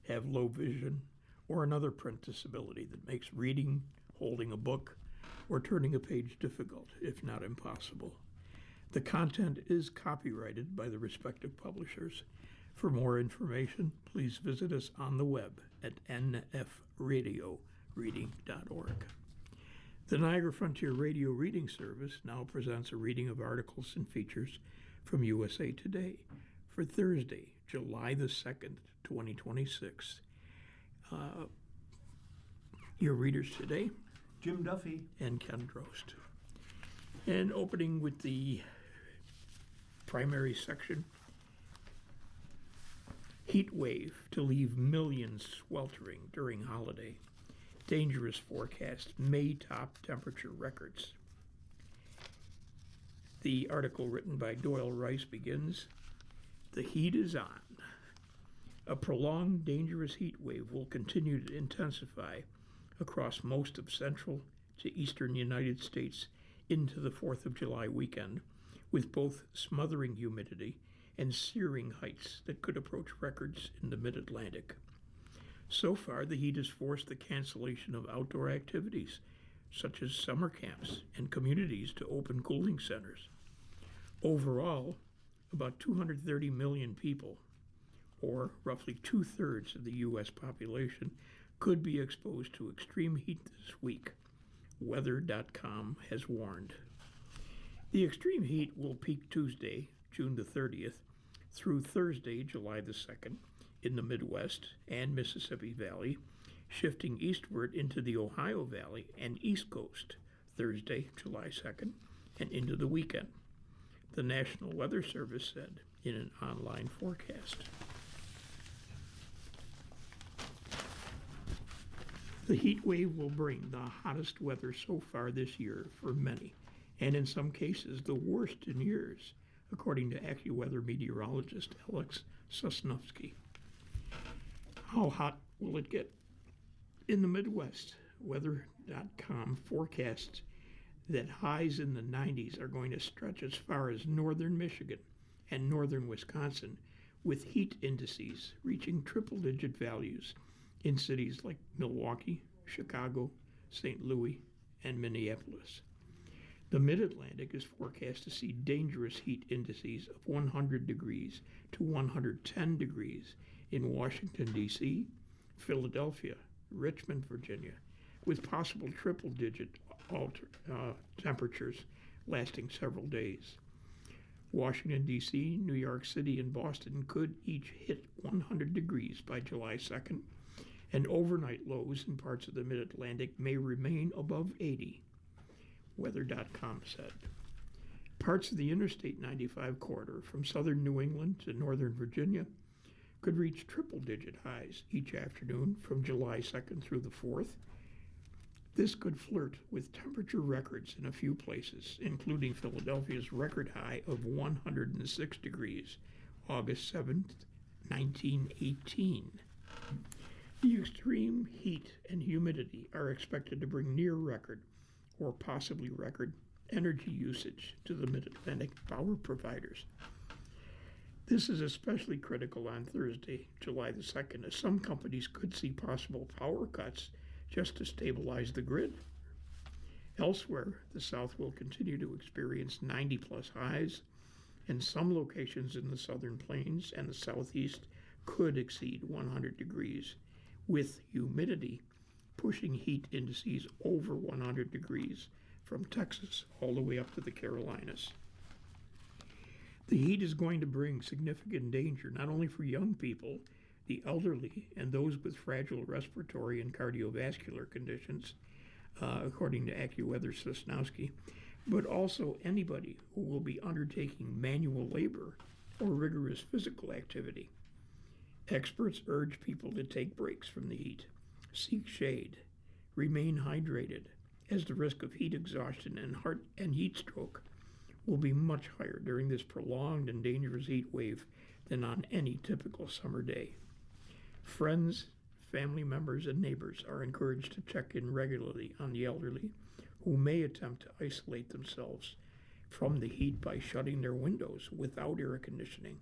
have low vision, or another print disability that makes reading, holding a book, or turning a page difficult, if not impossible. The content is copyrighted by the respective publishers. For more information, please visit us on the web at nfradioreading.org. The Niagara Frontier Radio Reading Service now presents a reading of articles and features from USA Today for Thursday, July the 2nd, 2026. Your readers today, Jim Duffy and Ken Drost. And opening with the primary section, heat wave to leave millions sweltering during holiday. Dangerous forecast may top temperature records. The article written by Doyle Rice begins, "The heat is on. A prolonged dangerous heat wave will continue to intensify across most of central to eastern United States into the 4th of July weekend, with both smothering humidity and searing heights that could approach records in the mid-Atlantic. So far, the heat has forced the cancellation of outdoor activities, such as summer camps and communities to open cooling centers. Overall, about 230 million people, or roughly 2/3 of the U.S. population, could be exposed to extreme heat this week, Weather.com has warned. The extreme heat will peak Tuesday, June the 30th, through Thursday, July the 2nd, in the Midwest and Mississippi Valley, shifting eastward into the Ohio Valley and East Coast, Thursday, July 2nd, and into the weekend, the National Weather Service said in an online forecast. The heat wave will bring the hottest weather so far this year for many, and in some cases the worst in years, according to AccuWeather meteorologist Alex Sosnowski. How hot will it get? In the Midwest, Weather.com forecasts that highs in the 90s are going to stretch as far as northern Michigan and northern Wisconsin, with heat indices reaching triple-digit values in cities like Milwaukee, Chicago, St. Louis, and Minneapolis. The Mid-Atlantic is forecast to see dangerous heat indices of 100 degrees to 110 degrees in Washington, D.C., Philadelphia, Richmond, Virginia, with possible triple-digit temperatures lasting several days. Washington, D.C., New York City, and Boston could each hit 100 degrees by July 2nd, and overnight lows in parts of the Mid-Atlantic may remain above 80, Weather.com said. Parts of the Interstate 95 corridor from southern New England to northern Virginia could reach triple-digit highs each afternoon from July 2nd through the 4th. This could flirt with temperature records in a few places, including Philadelphia's record high of 106 degrees, August 7th, 1918. The extreme heat and humidity are expected to bring near record or possibly record energy usage to the Mid-Atlantic power providers. This is especially critical on Thursday, July the 2nd, as some companies could see possible power cuts just to stabilize the grid. Elsewhere, the South will continue to experience 90-plus highs, and some locations in the Southern Plains and the Southeast could exceed 100 degrees, with humidity pushing heat indices over 100 degrees from Texas all the way up to the Carolinas. The heat is going to bring significant danger not only for young people, the elderly, and those with fragile respiratory and cardiovascular conditions, according to AccuWeather Sosnowski, but also anybody who will be undertaking manual labor or rigorous physical activity. Experts urge people to take breaks from the heat, seek shade, remain hydrated, as the risk of heat exhaustion and heart and heat stroke will be much higher during this prolonged and dangerous heat wave than on any typical summer day. Friends, family members, and neighbors are encouraged to check in regularly on the elderly who may attempt to isolate themselves from the heat by shutting their windows without air conditioning.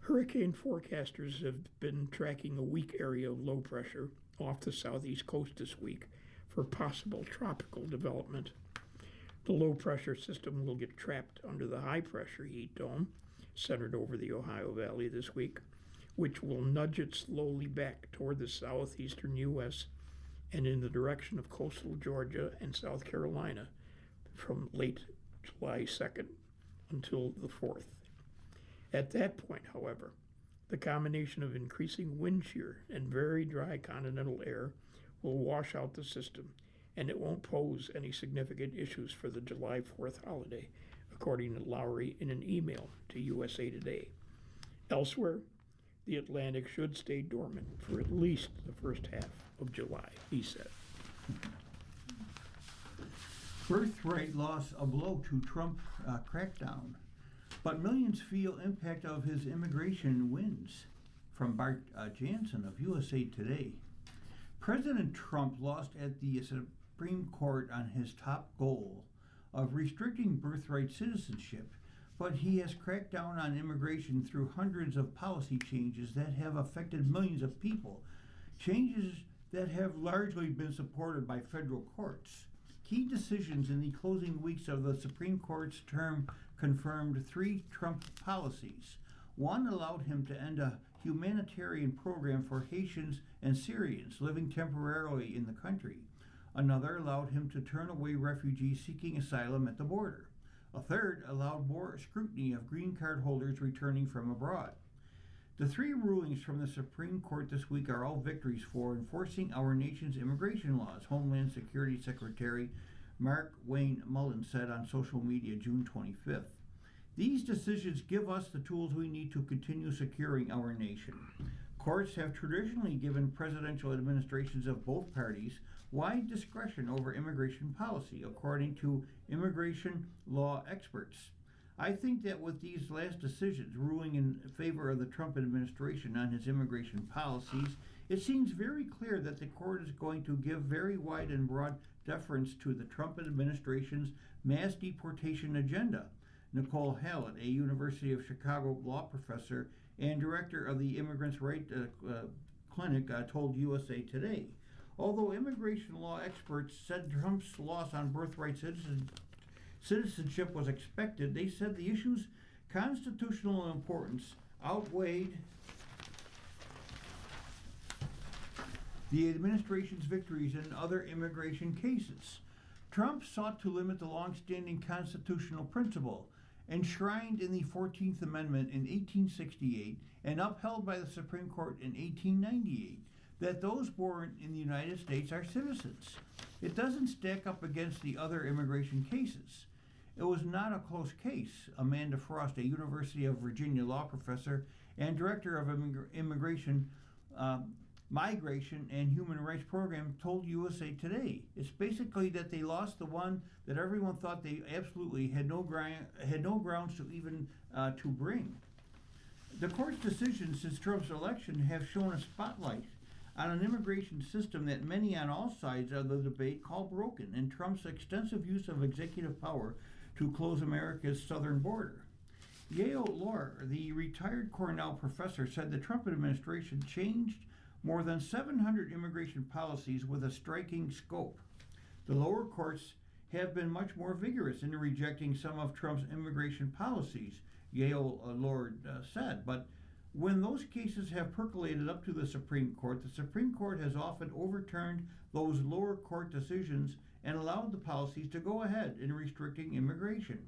Hurricane forecasters have been tracking a weak area of low pressure off the southeast coast this week for possible tropical development. The low pressure system will get trapped under the high pressure heat dome centered over the Ohio Valley this week, which will nudge it slowly back toward the southeastern U.S. and in the direction of coastal Georgia and South Carolina from late July 2nd until the 4th. At that point, however, the combination of increasing wind shear and very dry continental air will wash out the system, and it won't pose any significant issues for the July 4th holiday, according to Lowry in an email to USA Today. Elsewhere, the Atlantic should stay dormant for at least the first half of July, he said. Birthright loss a blow to Trump crackdown, but millions feel impact of his immigration wins. From Bart Jansen of USA Today. President Trump lost at the Supreme Court on his top goal of restricting birthright citizenship, but he has cracked down on immigration through hundreds of policy changes that have affected millions of people, changes that have largely been supported by federal courts. Key decisions in the closing weeks of the Supreme Court's term confirmed 3 Trump policies. One allowed him to end a humanitarian program for Haitians and Syrians living temporarily in the country. Another allowed him to turn away refugees seeking asylum at the border. A third allowed more scrutiny of green card holders returning from abroad. The 3 rulings from the Supreme Court this week are all victories for enforcing our nation's immigration laws, Homeland Security Secretary Markwayne Mullin said on social media June 25th. These decisions give us the tools we need to continue securing our nation. Courts have traditionally given presidential administrations of both parties wide discretion over immigration policy, according to immigration law experts. I think that with these last decisions ruling in favor of the Trump administration on his immigration policies, it seems very clear that the court is going to give very wide and broad deference to the Trump administration's mass deportation agenda. Nicole Hallett, a University of Chicago law professor and director of the Immigrants' Rights Clinic, told USA Today. Although immigration law experts said Trump's loss on birthright citizenship was expected, they said the issue's constitutional importance outweighed the administration's victories in other immigration cases. Trump sought to limit the long-standing constitutional principle enshrined in the 14th Amendment in 1868 and upheld by the Supreme Court in 1898, that those born in the United States are citizens. It doesn't stack up against the other immigration cases. It was not a close case, Amanda Frost, a University of Virginia law professor and director of Migration and Human Rights Program, told USA Today. It's basically that they lost the one that everyone thought they absolutely had no grounds to even to bring. The court's decisions since Trump's election have shown a spotlight on an immigration system that many on all sides of the debate call broken, and Trump's extensive use of executive power to close America's southern border. Yale Lohr, the retired Cornell professor, said the Trump administration changed more than 700 immigration policies with a striking scope. The lower courts have been much more vigorous in rejecting some of Trump's immigration policies, Yale Lohr said, but when those cases have percolated up to the Supreme Court has often overturned those lower court decisions and allowed the policies to go ahead in restricting immigration.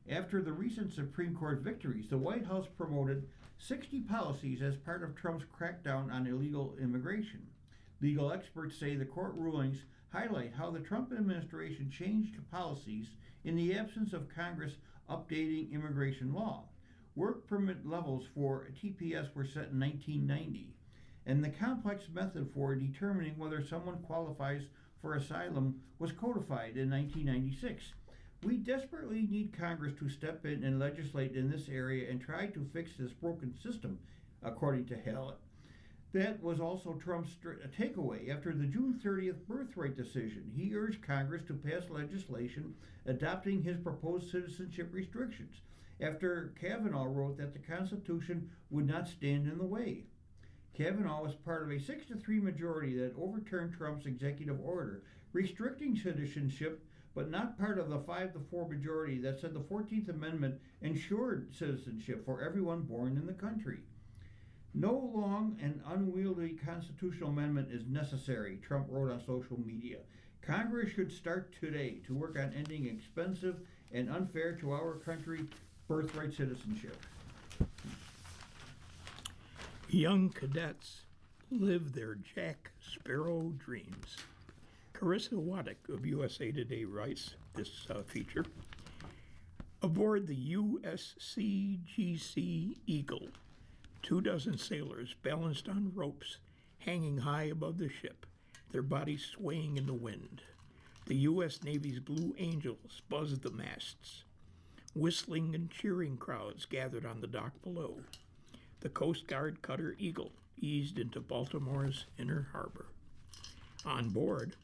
After the recent Supreme Court victories, the White House promoted 60 policies as part of Trump's crackdown on illegal immigration. Legal experts say the court rulings highlight how the Trump administration changed policies in the absence of Congress updating immigration law. Work permit levels for TPS were set in 1990, and the complex method for determining whether someone qualifies for asylum was codified in 1996. We desperately need Congress to step in and legislate in this area and try to fix this broken system, according to Hallett. That was also Trump's takeaway after the June 30th birthright decision. He urged Congress to pass legislation adopting his proposed citizenship restrictions, after Kavanaugh wrote that the Constitution would not stand in the way. Kavanaugh was part of a 6-3 majority that overturned Trump's executive order restricting citizenship, but not part of the 5-4 majority that said the 14th Amendment ensured citizenship for everyone born in the country. No long and unwieldy constitutional amendment is necessary, Trump wrote on social media. Congress should start today to work on ending expensive and unfair to our country birthright citizenship. Young cadets live their Jack Sparrow dreams. Carissa Waddick of USA Today writes this feature. Aboard the USCGC Eagle, 24 sailors balanced on ropes hanging high above the ship, their bodies swaying in the wind. The U.S. Navy's Blue Angels buzzed the masts. Whistling and cheering crowds gathered on the dock below. The Coast Guard cutter Eagle eased into Baltimore's inner harbor. On board,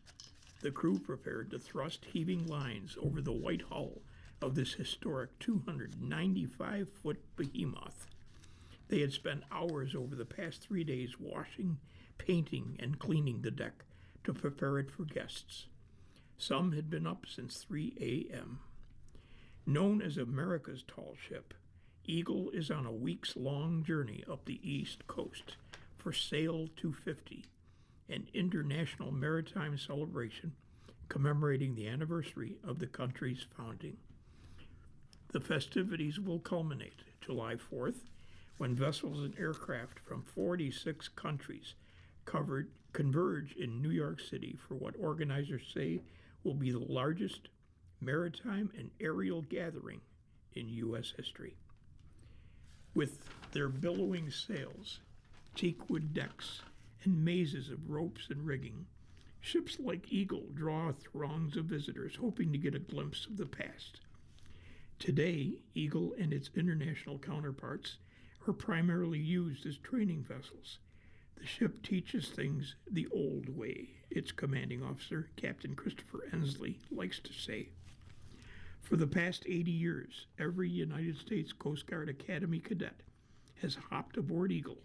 the crew prepared to thrust heaving lines over the white hull of this historic 295-foot behemoth. They had spent hours over the past 3 days washing, painting, and cleaning the deck to prepare it for guests. Some had been up since 3 a.m. Known as America's tall ship, Eagle is on a weeks-long journey up the East Coast for Sail 250, an international maritime celebration commemorating the anniversary of the country's founding. The festivities will culminate July 4th, when vessels and aircraft from 46 countries converge in New York City for what organizers say will be the largest maritime and aerial gathering in U.S. history. With their billowing sails, teakwood decks, and mazes of ropes and rigging, ships like Eagle draw throngs of visitors hoping to get a glimpse of the past. Today, Eagle and its international counterparts are primarily used as training vessels. The ship teaches things the old way, its commanding officer, Captain Christopher Ensley, likes to say. For the past 80 years, every United States Coast Guard Academy cadet has hopped aboard Eagle.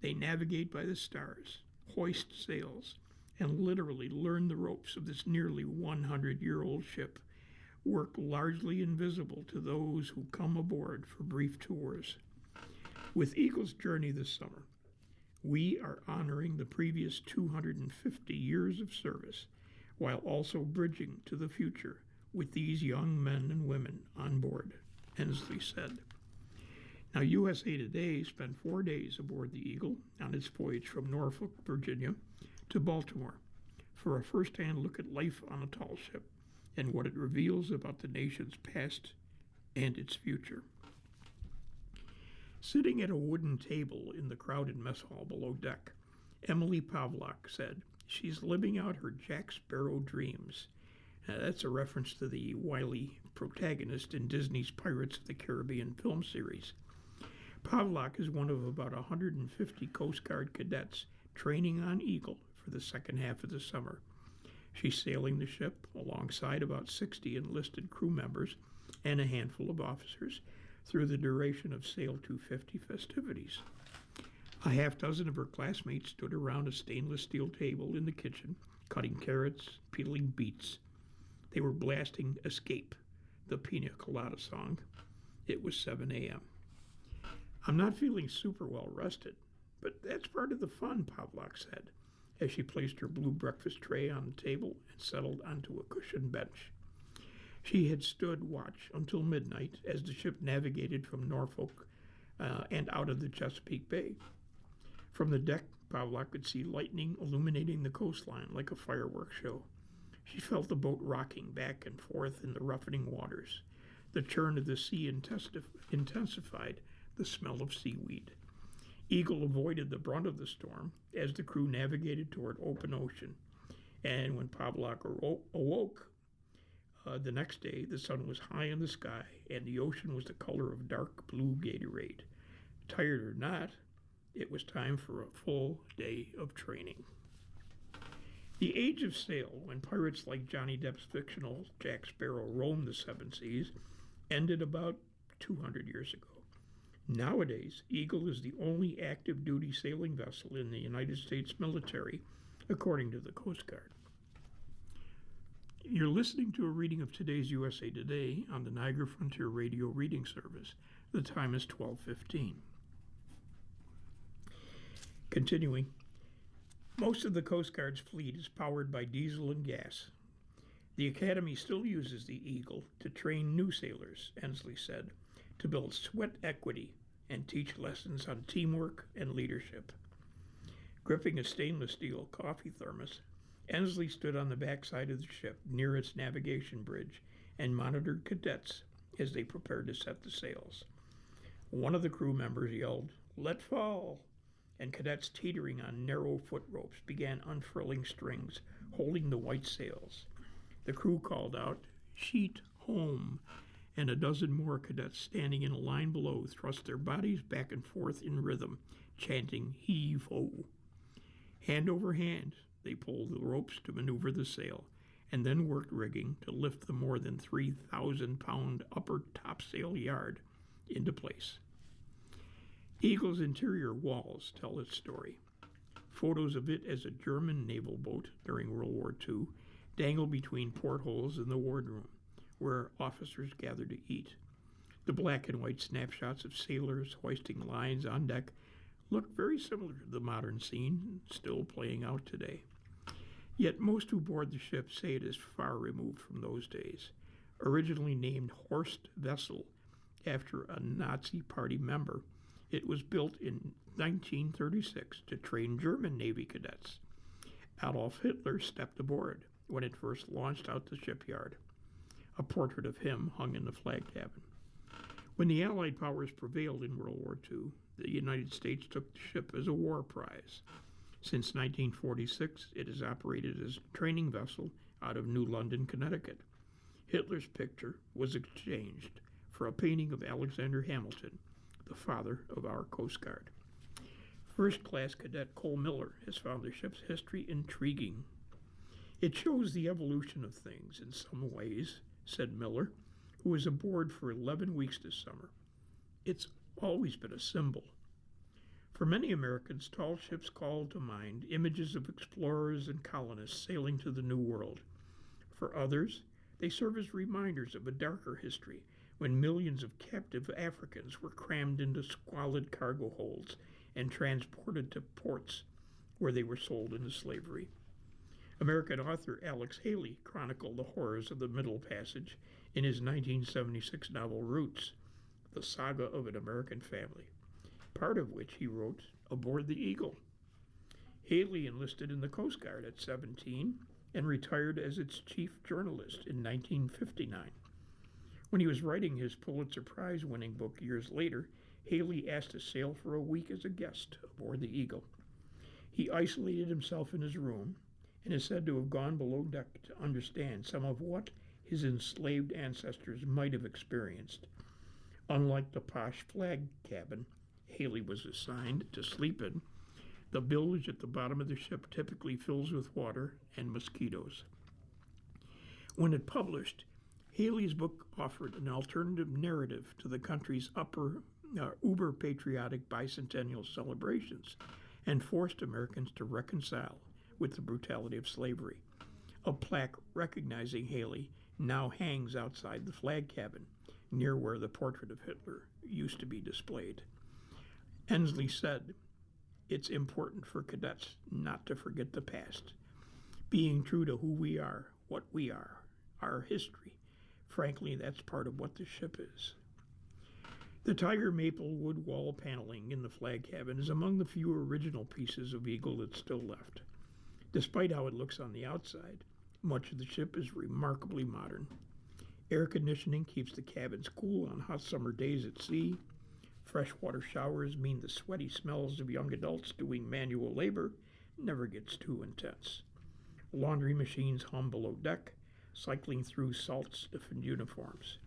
They navigate by the stars, hoist sails, and literally learn the ropes of this nearly 100-year-old ship, work largely invisible to those who come aboard for brief tours. With Eagle's journey this summer, we are honoring the previous 250 years of service while also bridging to the future with these young men and women on board, Ensley said. Now, USA Today spent 4 days aboard the Eagle on its voyage from Norfolk, Virginia, to Baltimore for a first-hand look at life on a tall ship and what it reveals about the nation's past and its future. Sitting at a wooden table in the crowded mess hall below deck, Emily Pavlak said she's living out her Jack Sparrow dreams. That's a reference to the wily protagonist in Disney's Pirates of the Caribbean film series. Pavlak is one of about 150 Coast Guard cadets training on Eagle for the second half of the summer. She's sailing the ship alongside about 60 enlisted crew members and a handful of officers through the duration of Sail 250 festivities. A half dozen of her classmates stood around a stainless steel table in the kitchen, cutting carrots, peeling beets. They were blasting Escape, the Pina Colada song. It was 7 a.m. I'm not feeling super well rested, but that's part of the fun, Pavlak said, as she placed her blue breakfast tray on the table and settled onto a cushioned bench. She had stood watch until midnight as the ship navigated from Norfolk and out of the Chesapeake Bay. From the deck, Pavlak could see lightning illuminating the coastline like a fireworks show. She felt the boat rocking back and forth in the roughening waters. The churn of the sea intensified the smell of seaweed. Eagle avoided the brunt of the storm as the crew navigated toward open ocean. And when Pavlak awoke, the next day, the sun was high in the sky, and the ocean was the color of dark blue Gatorade. Tired or not, it was time for a full day of training. The age of sail, when pirates like Johnny Depp's fictional Jack Sparrow roamed the seven seas, ended about 200 years ago. Nowadays, Eagle is the only active duty sailing vessel in the United States military, according to the Coast Guard. You're listening to a reading of today's USA Today on the Niagara Frontier Radio Reading Service. The time is 12:15. Continuing, most of the Coast Guard's fleet is powered by diesel and gas. The Academy still uses the Eagle to train new sailors, Ensley said, to build sweat equity and teach lessons on teamwork and leadership. Gripping a stainless steel coffee thermos, Ensley stood on the backside of the ship near its navigation bridge and monitored cadets as they prepared to set the sails. One of the crew members yelled, "Let fall!" and cadets teetering on narrow foot ropes began unfurling strings, holding the white sails. The crew called out, "Sheet home," and a dozen more cadets standing in a line below thrust their bodies back and forth in rhythm, chanting, "Heave ho!" Hand over hand, they pulled the ropes to maneuver the sail, and then worked rigging to lift the more than 3,000-pound upper topsail yard into place. Eagle's interior walls tell its story. Photos of it as a German naval boat during World War II dangle between portholes in the wardroom, where officers gather to eat. The black and white snapshots of sailors hoisting lines on deck look very similar to the modern scene still playing out today. Yet most who board the ship say it is far removed from those days. Originally named Horst Wessel after a Nazi Party member, it was built in 1936 to train German Navy cadets. Adolf Hitler stepped aboard when it first launched out the shipyard. A portrait of him hung in the flag cabin. When the Allied powers prevailed in World War II, the United States took the ship as a war prize. Since 1946, it has operated as a training vessel out of New London, Connecticut. Hitler's picture was exchanged for a painting of Alexander Hamilton, the father of our Coast Guard. First-class cadet Cole Miller has found the ship's history intriguing. "It shows the evolution of things in some ways," said Miller, who was aboard for 11 weeks this summer. "It's always been a symbol. For many Americans, tall ships call to mind images of explorers and colonists sailing to the New World. For others, they serve as reminders of a darker history when millions of captive Africans were crammed into squalid cargo holds and transported to ports where they were sold into slavery. American author Alex Haley chronicled the horrors of the Middle Passage in his 1976 novel Roots, the saga of an American family, part of which he wrote aboard the Eagle. Haley enlisted in the Coast Guard at 17 and retired as its chief journalist in 1959. When he was writing his Pulitzer Prize-winning book years later, Haley asked to sail for a week as a guest aboard the Eagle. He isolated himself in his room and is said to have gone below deck to understand some of what his enslaved ancestors might have experienced. Unlike the posh flag cabin Haley was assigned to sleep in, the bilge at the bottom of the ship typically fills with water and mosquitoes. When it published, Haley's book offered an alternative narrative to the country's uber-patriotic bicentennial celebrations and forced Americans to reconcile with the brutality of slavery. A plaque recognizing Haley now hangs outside the flag cabin, near where the portrait of Hitler used to be displayed. Ensley said, "It's important for cadets not to forget the past. Being true to who we are, what we are, our history. Frankly, that's part of what the ship is." The tiger maple wood wall paneling in the flag cabin is among the few original pieces of Eagle that's still left. Despite how it looks on the outside, much of the ship is remarkably modern. Air conditioning keeps the cabins cool on hot summer days at sea. Freshwater showers mean the sweaty smells of young adults doing manual labor never gets too intense. Laundry machines hum below deck, cycling through salt-stiffened uniforms.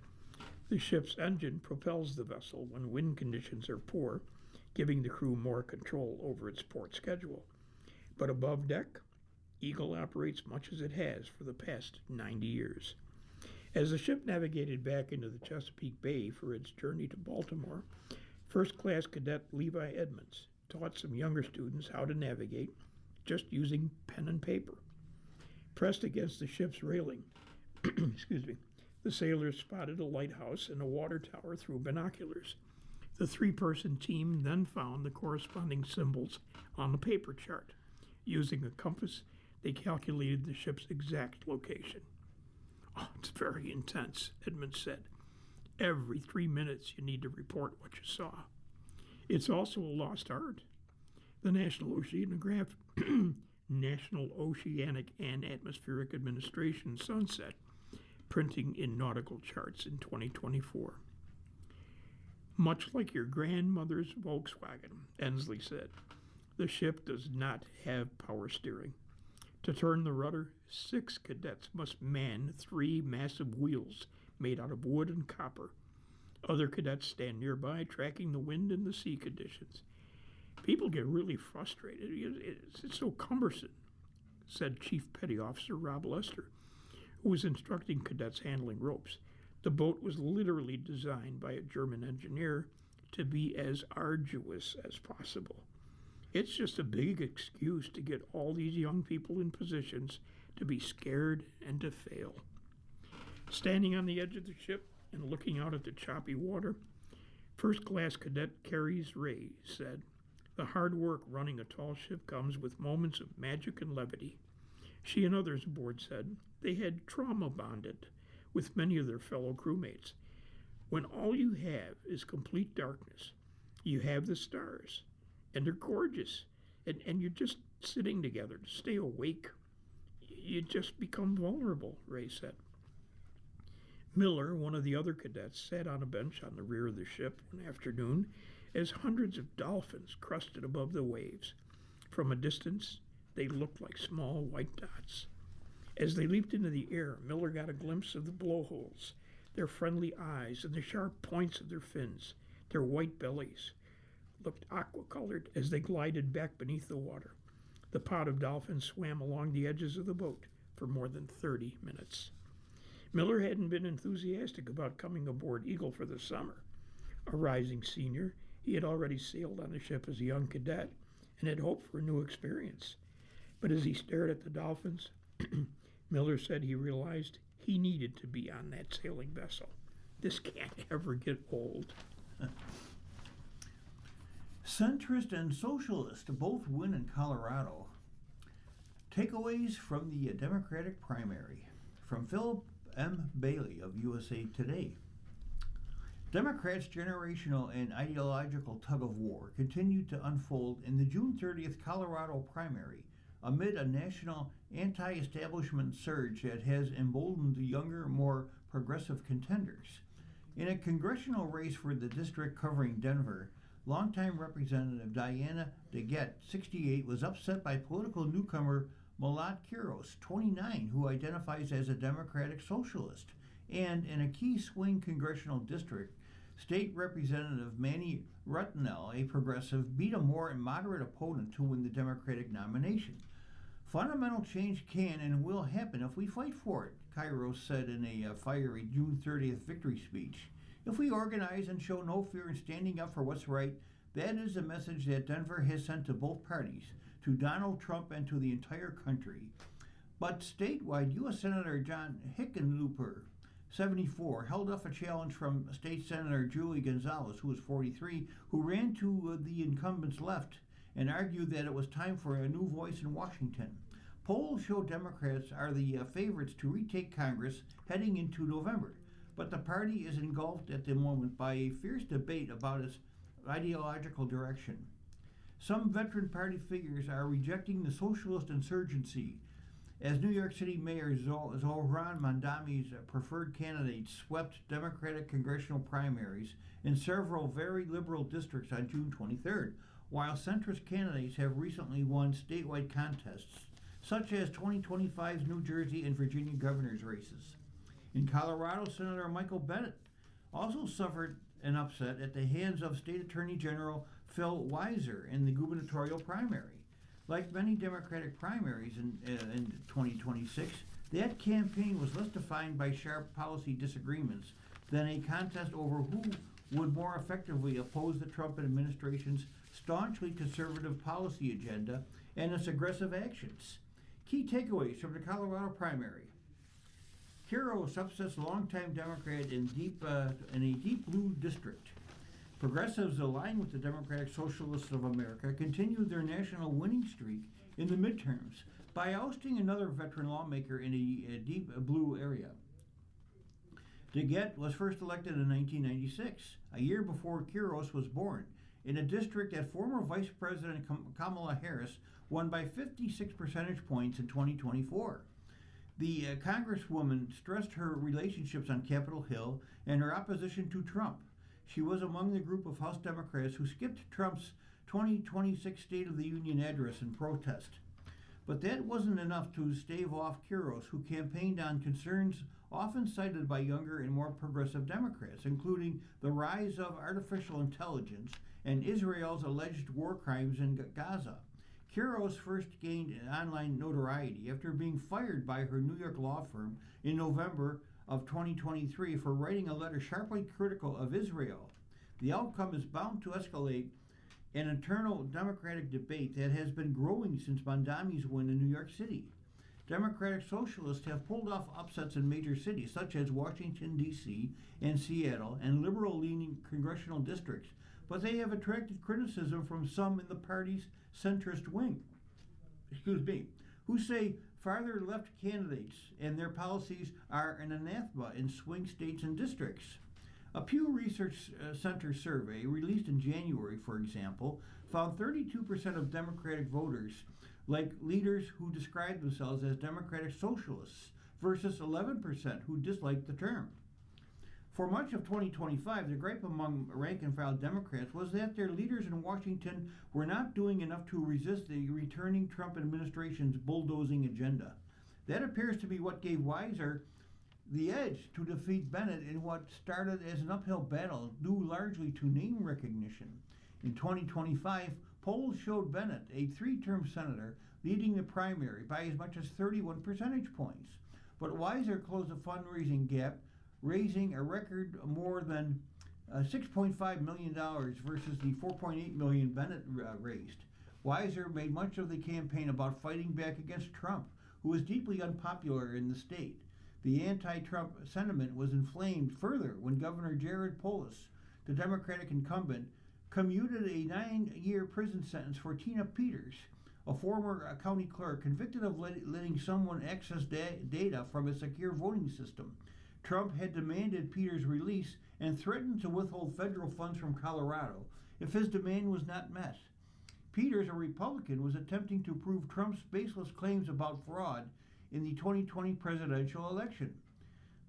The ship's engine propels the vessel when wind conditions are poor, giving the crew more control over its port schedule. But above deck, Eagle operates much as it has for the past 90 years. As the ship navigated back into the Chesapeake Bay for its journey to Baltimore, first-class cadet Levi Edmonds taught some younger students how to navigate just using pen and paper. Pressed against the ship's railing, excuse me, the sailors spotted a lighthouse and a water tower through binoculars. The three-person team then found the corresponding symbols on the paper chart. Using a compass, they calculated the ship's exact location. "Oh, it's very intense," Edmonds said. "Every 3 minutes you need to report what you saw." It's also a lost art. The National Oceanic and Atmospheric Administration sunset printing in nautical charts in 2024. "Much like your grandmother's Volkswagen," Ensley said, "the ship does not have power steering. To turn the rudder, 6 cadets must man 3 massive wheels made out of wood and copper. Other cadets stand nearby, tracking the wind and the sea conditions. People get really frustrated. It's so cumbersome," said Chief Petty Officer Rob Lester, who was instructing cadets handling ropes. The boat was literally designed by a German engineer to be as arduous as possible. It's just a big excuse to get all these young people in positions to be scared and to fail. Standing on the edge of the ship and looking out at the choppy water, first-class cadet Carries Ray said, "The hard work running a tall ship comes with moments of magic and levity." She and others aboard said they had trauma bonded with many of their fellow crewmates. When all you have is complete darkness, you have the stars, and they're gorgeous, and you're just sitting together to stay awake. You just become vulnerable, Ray said. Miller, one of the other cadets, sat on a bench on the rear of the ship one afternoon as hundreds of dolphins crusted above the waves. From a distance, they looked like small white dots. As they leaped into the air, Miller got a glimpse of the blowholes, their friendly eyes, and the sharp points of their fins. Their white bellies looked aqua-colored as they glided back beneath the water. The pod of dolphins swam along the edges of the boat for more than 30 minutes. Miller hadn't been enthusiastic about coming aboard Eagle for the summer. A rising senior, he had already sailed on the ship as a young cadet and had hoped for a new experience. But as he stared at the dolphins, Miller said he realized he needed to be on that sailing vessel. This can't ever get old. Centrist and socialist both win in Colorado. Takeaways from the Democratic primary. From Philip M. Bailey of USA Today. Democrats' generational and ideological tug-of-war continued to unfold in the June 30th Colorado primary amid a national anti-establishment surge that has emboldened the younger, more progressive contenders. In a congressional race for the district covering Denver, longtime Representative Diana DeGette, 68, was upset by political newcomer Malad Quiros, 29, who identifies as a Democratic socialist. And in a key swing congressional district, State Representative Manny Rutnell, a progressive, beat a more moderate opponent to win the Democratic nomination. Fundamental change can and will happen if we fight for it, Quiros said in a fiery June 30th victory speech. If we organize and show no fear in standing up for what's right, that is the message that Denver has sent to both parties, to Donald Trump and to the entire country. But statewide, U.S. Senator John Hickenlooper, 74, held off a challenge from State Senator Julie Gonzalez, who was 43, who ran to the incumbent's left and argued that it was time for a new voice in Washington. Polls show Democrats are the favorites to retake Congress heading into November, but the party is engulfed at the moment by a fierce debate about its ideological direction. Some veteran party figures are rejecting the socialist insurgency, as New York City Mayor Zohran Mamdani's preferred candidates swept Democratic congressional primaries in several very liberal districts on June 23rd, while centrist candidates have recently won statewide contests, such as 2025's New Jersey and Virginia governor's races. In Colorado, Senator Michael Bennet also suffered an upset at the hands of State Attorney General Phil Weiser in the gubernatorial primary. Like many Democratic primaries in 2026, That campaign was less defined by sharp policy disagreements than a contest over who would more effectively oppose the Trump administration's staunchly conservative policy agenda and its aggressive actions. Key takeaways from the Colorado primary. Quiros upsets longtime Democrat in a deep blue district. Progressives aligned with the Democratic Socialists of America continued their national winning streak in the midterms by ousting another veteran lawmaker in a deep blue area. DeGette was first elected in 1996, a year before Quiros was born, in a district that former Vice President Kamala Harris won by 56 percentage points in 2024. The Congresswoman stressed her relationships on Capitol Hill and her opposition to Trump. She was among the group of House Democrats who skipped Trump's 2026 State of the Union address in protest. But that wasn't enough to stave off Quiros, who campaigned on concerns often cited by younger and more progressive Democrats, including the rise of artificial intelligence and Israel's alleged war crimes in Gaza. Quiros first gained online notoriety after being fired by her New York law firm in November of 2023 for writing a letter sharply critical of Israel. The outcome is bound to escalate an internal Democratic debate that has been growing since Mondami's win in New York City. Democratic Socialists have pulled off upsets in major cities such as Washington, D.C. and Seattle and liberal-leaning congressional districts, but they have attracted criticism from some in the party's centrist wing, who say farther left candidates and their policies are an anathema in swing states and districts. A Pew Research Center survey released in January, for example, found 32% of Democratic voters like leaders who describe themselves as Democratic Socialists versus 11% who disliked the term. For much of 2025, the gripe among rank-and-file Democrats was that their leaders in Washington were not doing enough to resist the returning Trump administration's bulldozing agenda. That appears to be what gave Weiser the edge to defeat Bennet in what started as an uphill battle due largely to name recognition. In 2025, polls showed Bennet, a three-term senator, leading the primary by as much as 31 percentage points. But Weiser closed the fundraising gap, raising a record more than $6.5 million versus the $4.8 million Bennet raised. Weiser made much of the campaign about fighting back against Trump, who was deeply unpopular in the state. The anti-Trump sentiment was inflamed further when Governor Jared Polis, the Democratic incumbent, commuted a 9-year prison sentence for Tina Peters, a former county clerk convicted of letting someone access data from a secure voting system. Trump had demanded Peters' release and threatened to withhold federal funds from Colorado if his demand was not met. Peters, a Republican, was attempting to prove Trump's baseless claims about fraud in the 2020 presidential election.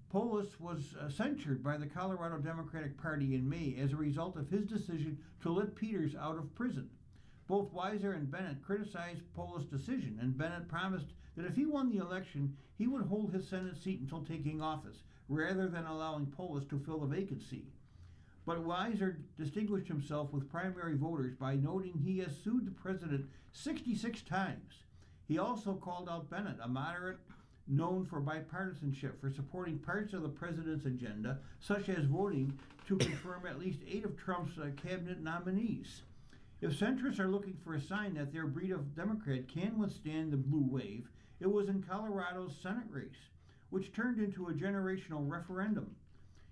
Polis was censured by the Colorado Democratic Party in May as a result of his decision to let Peters out of prison. Both Weiser and Bennet criticized Polis' decision, and Bennet promised that if he won the election, he would hold his Senate seat until taking office, rather than allowing Polis to fill the vacancy. But Weiser distinguished himself with primary voters by noting he has sued the president 66 times. He also called out Bennet, a moderate known for bipartisanship, for supporting parts of the president's agenda, such as voting to confirm at least 8 of Trump's cabinet nominees. If centrists are looking for a sign that their breed of Democrat can withstand the blue wave, it was in Colorado's Senate race, which turned into a generational referendum.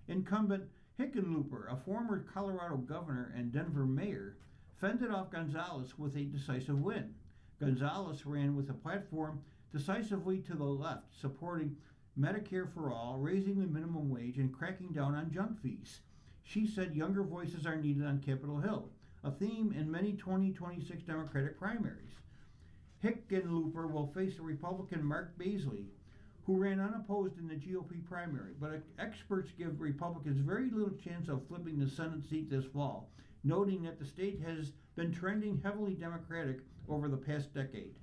Incumbent Hickenlooper, a former Colorado governor and Denver mayor, fended off Gonzalez with a decisive win. Gonzalez ran with a platform decisively to the left, supporting Medicare for all, raising the minimum wage, and cracking down on junk fees. She said younger voices are needed on Capitol Hill, a theme in many 2026 Democratic primaries. Hickenlooper will face the Republican Mark Baisley, who ran unopposed in the GOP primary, but experts give Republicans very little chance of flipping the Senate seat this fall, noting that the state has been trending heavily Democratic over the past decade.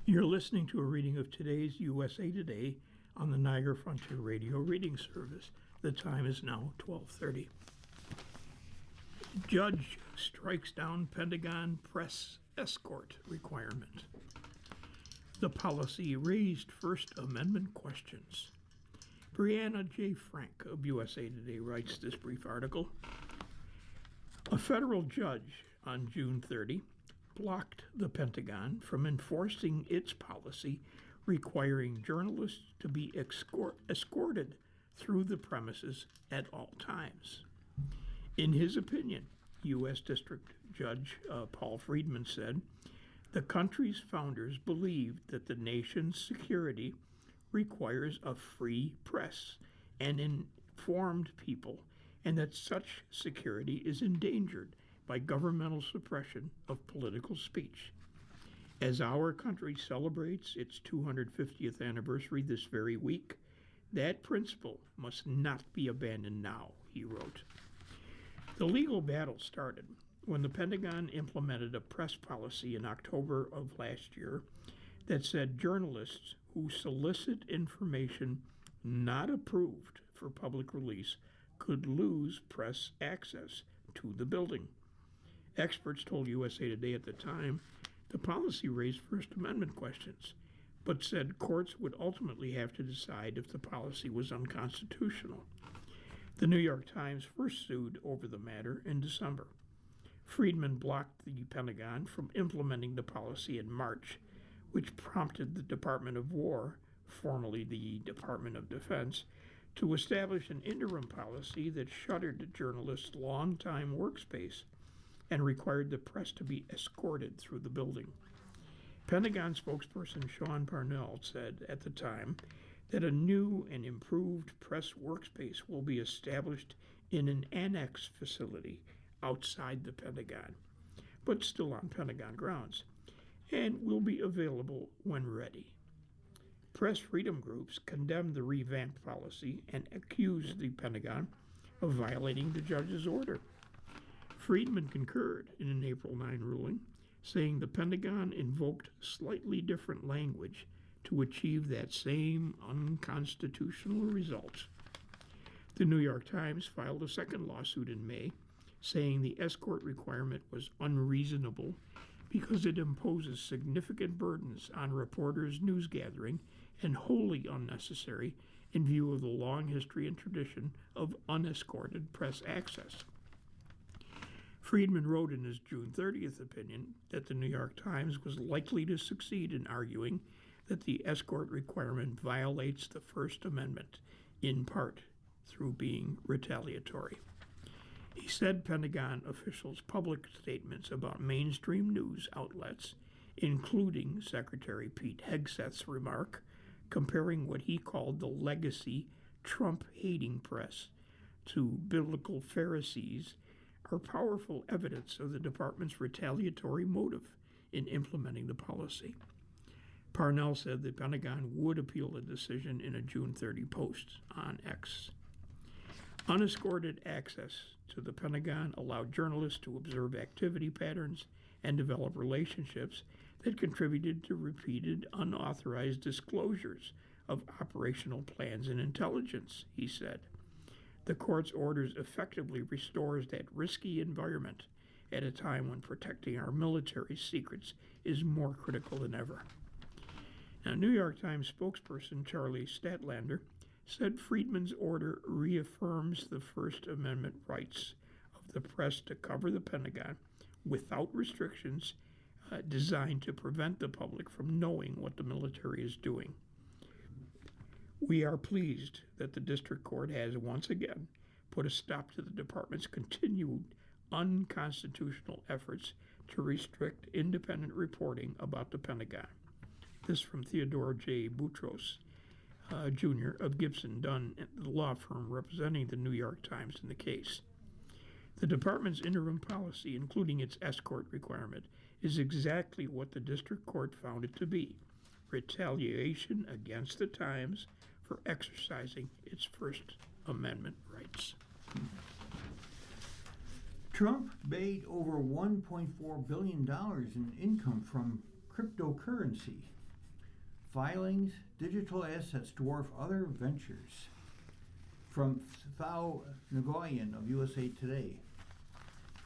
You're listening to a reading of today's USA Today on the Niagara Frontier Radio Reading Service. The time is now 12:30. Judge strikes down Pentagon press escort requirement. The policy raised First Amendment questions. Brianna J. Frank of USA Today writes this brief article. A federal judge on June 30 blocked the Pentagon from enforcing its policy requiring journalists to be escorted through the premises at all times. In his opinion, U.S. District Judge Paul Friedman said, the country's founders believed that the nation's security requires a free press and informed people, and that such security is endangered by governmental suppression of political speech. As our country celebrates its 250th anniversary this very week, that principle must not be abandoned now, he wrote. The legal battle started when the Pentagon implemented a press policy in October of last year that said journalists who solicit information not approved for public release could lose press access to the building. Experts told USA Today at the time the policy raised First Amendment questions, but said courts would ultimately have to decide if the policy was unconstitutional. The New York Times first sued over the matter in December. Friedman blocked the Pentagon from implementing the policy in March, which prompted the Department of War, formerly the Department of Defense, to establish an interim policy that shuttered journalists' long-time workspace and required the press to be escorted through the building. Pentagon spokesperson Sean Parnell said at the time that a new and improved press workspace will be established in an annex facility outside the Pentagon, but still on Pentagon grounds, and will be available when ready. Press freedom groups condemned the revamped policy and accused the Pentagon of violating the judge's order. Friedman concurred in an April 9 ruling, saying the Pentagon invoked slightly different language to achieve that same unconstitutional result. The New York Times filed a second lawsuit in May, saying the escort requirement was unreasonable because it imposes significant burdens on reporters' news gathering and wholly unnecessary in view of the long history and tradition of unescorted press access. Friedman wrote in his June 30th opinion that the New York Times was likely to succeed in arguing that the escort requirement violates the First Amendment, in part through being retaliatory. He said Pentagon officials' public statements about mainstream news outlets, including Secretary Pete Hegseth's remark comparing what he called the legacy Trump-hating press to biblical Pharisees, are powerful evidence of the department's retaliatory motive in implementing the policy. Parnell said the Pentagon would appeal the decision in a June 30 post on X. Unescorted access to the Pentagon allowed journalists to observe activity patterns and develop relationships that contributed to repeated unauthorized disclosures of operational plans and intelligence, he said. The court's orders effectively restores that risky environment at a time when protecting our military secrets is more critical than ever. Now, New York Times spokesperson Charlie Statlander said Friedman's order reaffirms the First Amendment rights of the press to cover the Pentagon without restrictions designed to prevent the public from knowing what the military is doing. We are pleased that the district court has once again put a stop to the department's continued unconstitutional efforts to restrict independent reporting about the Pentagon. This from Theodore J. Boutros, Jr. of Gibson Dunn, the law firm representing the New York Times in the case. The department's interim policy, including its escort requirement, is exactly what the district court found it to be: retaliation against the Times for exercising its First Amendment rights. Trump made over $1.4 billion in income from cryptocurrency. Filings, digital assets dwarf other ventures. From Thao Nguyen of USA Today.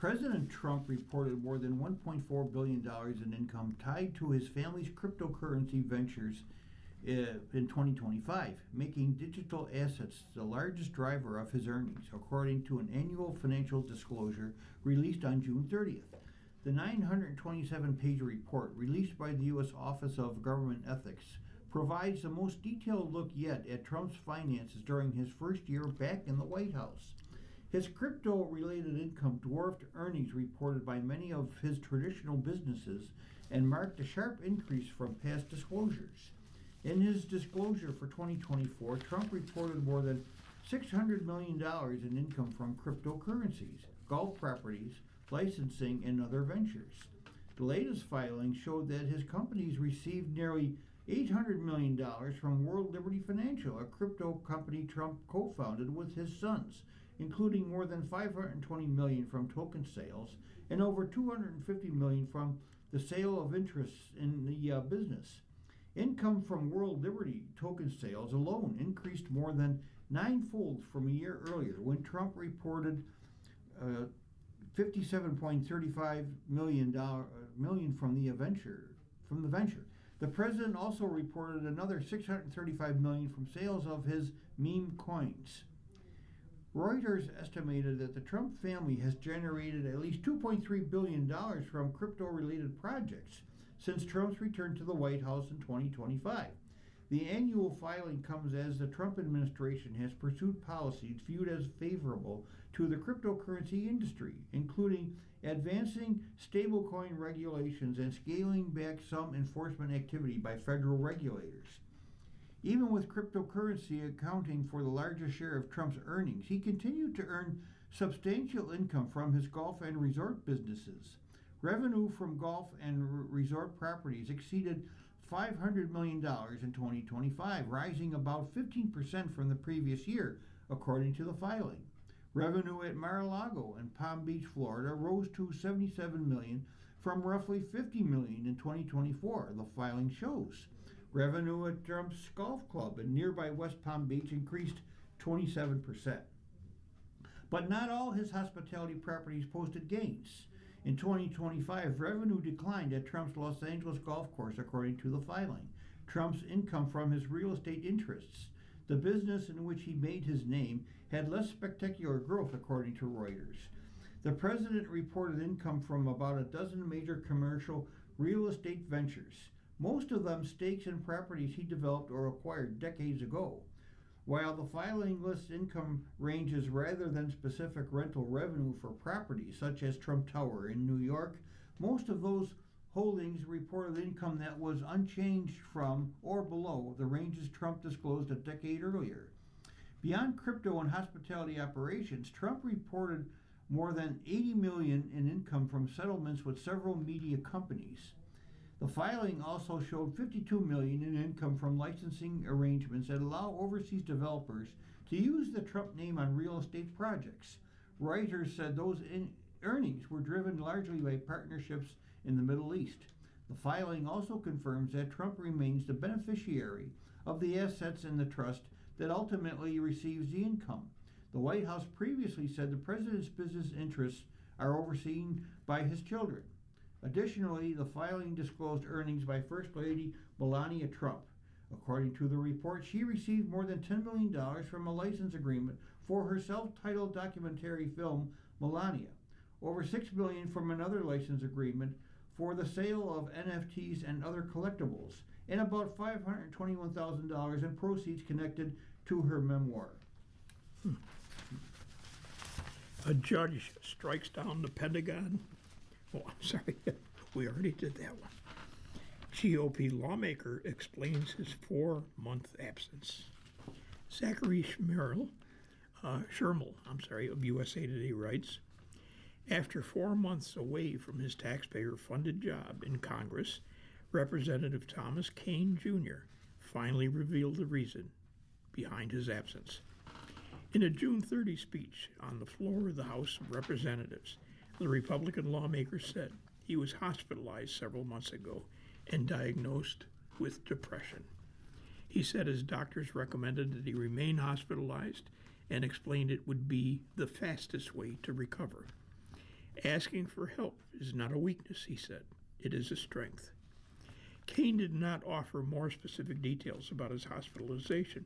President Trump reported more than $1.4 billion in income tied to his family's cryptocurrency ventures in 2025, making digital assets the largest driver of his earnings, according to an annual financial disclosure released on June 30th. The 927-page report, released by the U.S. Office of Government Ethics, provides the most detailed look yet at Trump's finances during his first year back in the White House. His crypto-related income dwarfed earnings reported by many of his traditional businesses and marked a sharp increase from past disclosures. In his disclosure for 2024, Trump reported more than $600 million in income from cryptocurrencies, golf properties, licensing, and other ventures. The latest filing showed that his companies received nearly $800 million from World Liberty Financial, a crypto company Trump co-founded with his sons, including more than $520 million from token sales and over $250 million from the sale of interests in the business. Income from World Liberty token sales alone increased more than ninefold from a year earlier, when Trump reported $57.35 million from the venture. The president also reported another $635 million from sales of his meme coins. Reuters estimated that the Trump family has generated at least $2.3 billion from crypto-related projects since Trump's return to the White House in 2025. The annual filing comes as the Trump administration has pursued policies viewed as favorable to the cryptocurrency industry, including advancing stablecoin regulations and scaling back some enforcement activity by federal regulators. Even with cryptocurrency accounting for the largest share of Trump's earnings, he continued to earn substantial income from his golf and resort businesses. Revenue from golf and resort properties exceeded $500 million in 2025, rising about 15% from the previous year, according to the filing. Revenue at Mar-a-Lago and Palm Beach, Florida, rose to $77 million from roughly $50 million in 2024, the filing shows. Revenue at Trump's Golf Club in nearby West Palm Beach increased 27%. But not all his hospitality properties posted gains. In 2025, revenue declined at Trump's Los Angeles golf course, according to the filing. Trump's income from his real estate interests, the business in which he made his name, had less spectacular growth, according to Reuters. The president reported income from about a dozen major commercial real estate ventures, most of them stakes in properties he developed or acquired decades ago. While the filing lists income ranges rather than specific rental revenue for properties such as Trump Tower in New York, most of those holdings reported income that was unchanged from or below the ranges Trump disclosed a decade earlier. Beyond crypto and hospitality operations, Trump reported more than $80 million in income from settlements with several media companies. The filing also showed $52 million in income from licensing arrangements that allow overseas developers to use the Trump name on real estate projects. Reuters said those earnings were driven largely by partnerships in the Middle East. The filing also confirms that Trump remains the beneficiary of the assets in the trust that ultimately receives the income. The White House previously said the president's business interests are overseen by his children. Additionally, the filing disclosed earnings by First Lady Melania Trump. According to the report, she received more than $10 million from a license agreement for her self-titled documentary film, Melania, over $6 million from another license agreement for the sale of NFTs and other collectibles, and about $521,000 in proceeds connected to her memoir. A judge strikes down the Pentagon. Oh, I'm sorry, we already did that one. GOP lawmaker explains his 4-month absence. Zachary Shermill of USA Today writes, after 4 months away from his taxpayer-funded job in Congress, Representative Thomas Kean Jr. finally revealed the reason behind his absence. In a June 30 speech on the floor of the House of Representatives, the Republican lawmaker said he was hospitalized several months ago and diagnosed with depression. He said his doctors recommended that he remain hospitalized and explained it would be the fastest way to recover. Asking for help is not a weakness, he said. It is a strength. Cain did not offer more specific details about his hospitalization.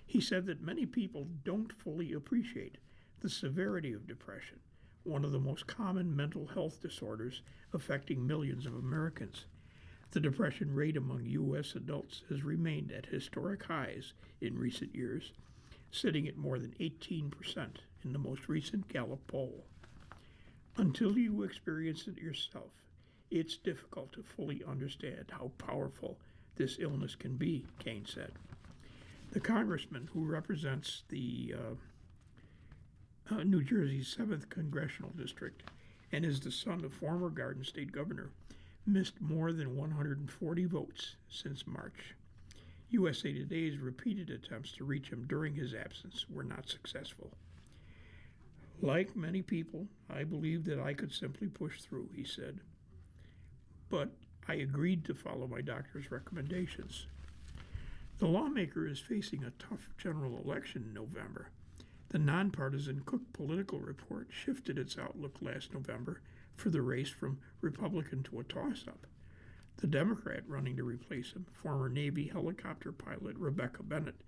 He said that many people don't fully appreciate the severity of depression, one of the most common mental health disorders affecting millions of Americans. The depression rate among U.S. adults has remained at historic highs in recent years, sitting at more than 18% in the most recent Gallup poll. Until you experience it yourself, it's difficult to fully understand how powerful this illness can be, Cain said. The congressman who represents the New Jersey's 7th Congressional District and is the son of former Garden State Governor missed more than 140 votes since March. USA Today's repeated attempts to reach him during his absence were not successful. Like many people, I believed that I could simply push through, he said. But I agreed to follow my doctor's recommendations. The lawmaker is facing a tough general election in November. The nonpartisan Cook Political Report shifted its outlook last November for the race from Republican to a toss-up. The Democrat running to replace him, former Navy helicopter pilot Rebecca Bennett,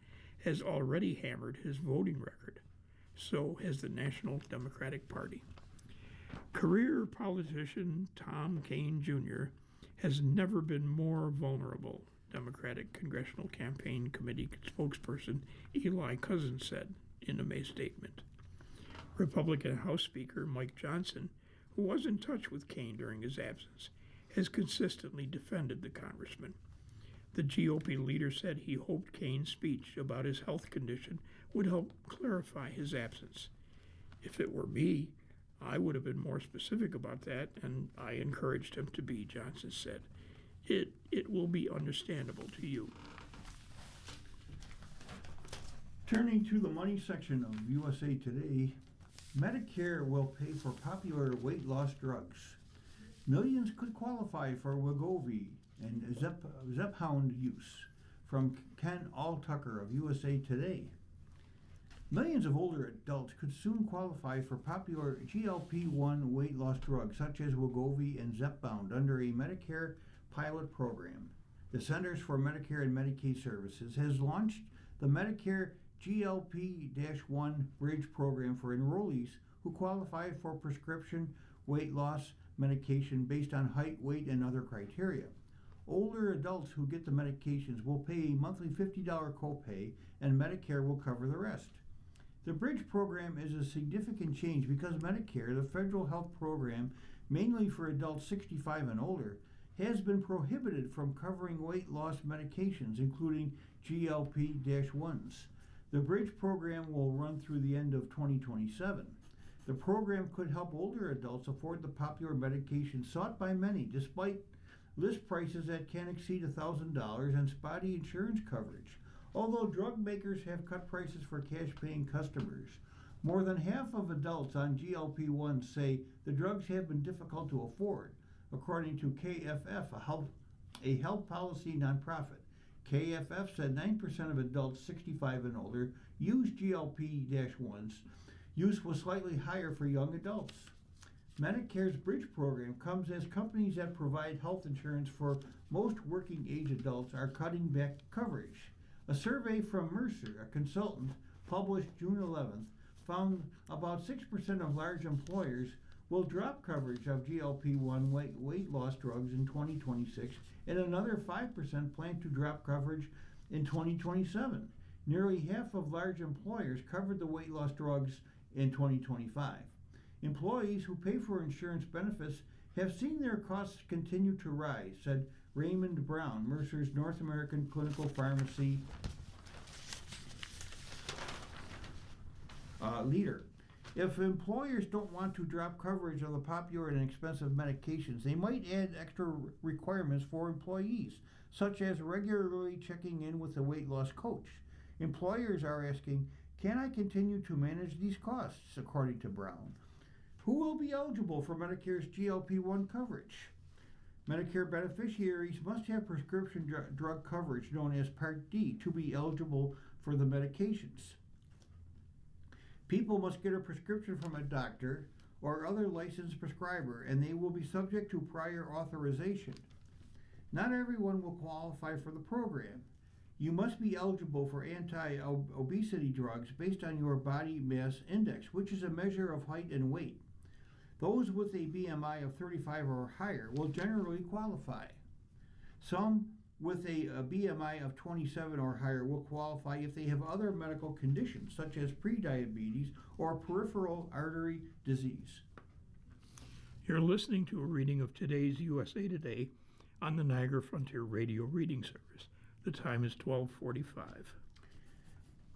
has already hammered his voting record. So has the National Democratic Party. Career politician Tom Kean Jr. has never been more vulnerable, Democratic Congressional Campaign Committee spokesperson Eli Cousins said in a May statement. Republican House Speaker Mike Johnson, who was in touch with Kean during his absence, has consistently defended the congressman. The GOP leader said he hoped Kean's speech about his health condition would help clarify his absence. If it were me, I would have been more specific about that, and I encouraged him to be, Johnson said. It will be understandable to you. Turning to the money section of USA Today, Medicare will pay for popular weight loss drugs. Millions could qualify for Wegovy and Zepbound use, from Ken Alltucker of USA Today. Millions of older adults could soon qualify for popular GLP-1 weight loss drugs such as Wegovy and Zepbound under a Medicare pilot program. The Centers for Medicare and Medicaid Services has launched the Medicare GLP-1 Bridge program for enrollees who qualify for prescription weight loss medication based on height, weight, and other criteria. Older adults who get the medications will pay a monthly $50 copay, and Medicare will cover the rest. The Bridge program is a significant change because Medicare, the federal health program mainly for adults 65 and older, has been prohibited from covering weight loss medications, including GLP-1s. The Bridge program will run through the end of 2027. The program could help older adults afford the popular medication sought by many, despite list prices that can exceed $1,000 and spotty insurance coverage. Although drug makers have cut prices for cash-paying customers, more than half of adults on GLP-1 say the drugs have been difficult to afford, according to KFF, a health policy nonprofit. KFF said 9% of adults 65 and older use GLP-1s. Use was slightly higher for young adults. Medicare's Bridge program comes as companies that provide health insurance for most working-age adults are cutting back coverage. A survey from Mercer, a consultant, published June 11th, found about 6% of large employers will drop coverage of GLP-1 weight loss drugs in 2026, and another 5% plan to drop coverage in 2027. Nearly half of large employers covered the weight loss drugs in 2025. Employees who pay for insurance benefits have seen their costs continue to rise, said Raymond Brown, Mercer's North American Clinical Pharmacy leader. If employers don't want to drop coverage of the popular and expensive medications, they might add extra requirements for employees, such as regularly checking in with a weight loss coach. Employers are asking, can I continue to manage these costs, according to Brown? Who will be eligible for Medicare's GLP-1 coverage? Medicare beneficiaries must have prescription drug coverage known as Part D to be eligible for the medications. People must get a prescription from a doctor, or other licensed prescriber, and they will be subject to prior authorization. Not everyone will qualify for the program. You must be eligible for anti-obesity drugs based on your body mass index, which is a measure of height and weight. Those with a BMI of 35 or higher will generally qualify. Some with a BMI of 27 or higher will qualify if they have other medical conditions, such as prediabetes or peripheral artery disease. You're listening to a reading of today's USA Today on the Niagara Frontier Radio Reading Service. The time is 12:45.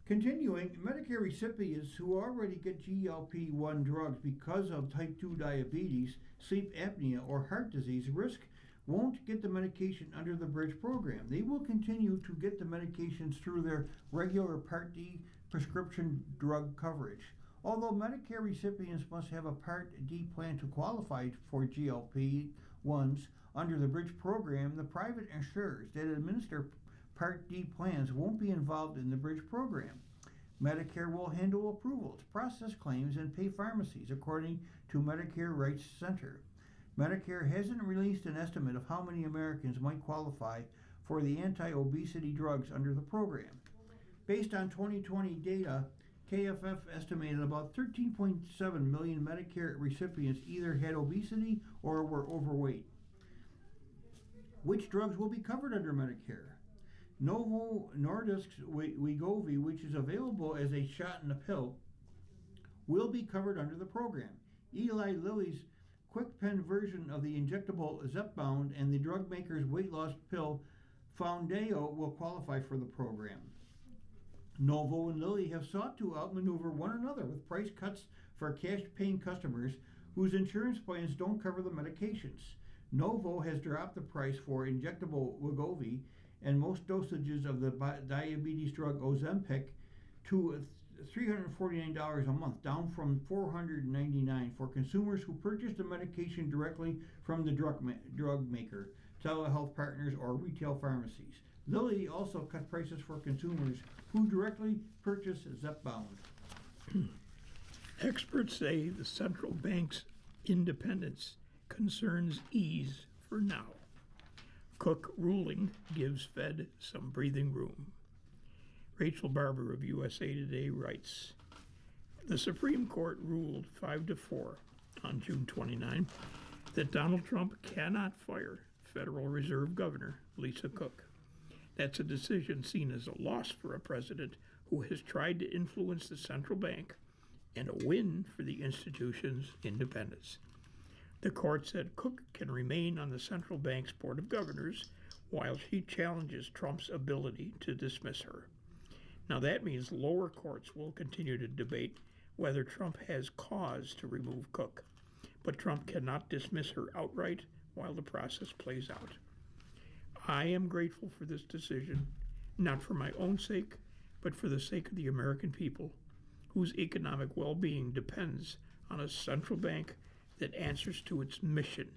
Continuing, Medicare recipients who already get GLP-1 drugs because of type 2 diabetes, sleep apnea, or heart disease risk won't get the medication under the Bridge program. They will continue to get the medications through their regular Part D prescription drug coverage. Although Medicare recipients must have a Part D plan to qualify for GLP-1s under the Bridge program, the private insurers that administer Part D plans won't be involved in the Bridge program. Medicare will handle approvals, process claims, and pay pharmacies, according to Medicare Rights Center. Medicare hasn't released an estimate of how many Americans might qualify for the anti-obesity drugs under the program. Based on 2020 data, KFF estimated about 13.7 million Medicare recipients either had obesity or were overweight. Which drugs will be covered under Medicare? Novo Nordisk's Wegovy, which is available as a shot in a pill, will be covered under the program. Eli Lilly's KwikPen version of the injectable Zepbound and the drug maker's weight loss pill Foundayo will qualify for the program. Novo and Lilly have sought to outmaneuver one another with price cuts for cash-paying customers whose insurance plans don't cover the medications. Novo has dropped the price for injectable Wegovy and most dosages of the diabetes drug Ozempic to $349 a month, down from $499 for consumers who purchase the medication directly from the drug maker, telehealth partners, or retail pharmacies. Lilly also cut prices for consumers who directly purchase Zepbound. Experts say the central bank's independence concerns ease for now. Cook ruling gives Fed some breathing room. Rachel Barber of USA Today writes, the Supreme Court ruled 5-4 on June 29 that Donald Trump cannot fire Federal Reserve Governor Lisa Cook. That's a decision seen as a loss for a president who has tried to influence the central bank and a win for the institution's independence. The court said Cook can remain on the central bank's board of governors while she challenges Trump's ability to dismiss her. Now that means lower courts will continue to debate whether Trump has cause to remove Cook, but Trump cannot dismiss her outright while the process plays out. I am grateful for this decision, not for my own sake, but for the sake of the American people, whose economic well-being depends on a central bank that answers to its mission,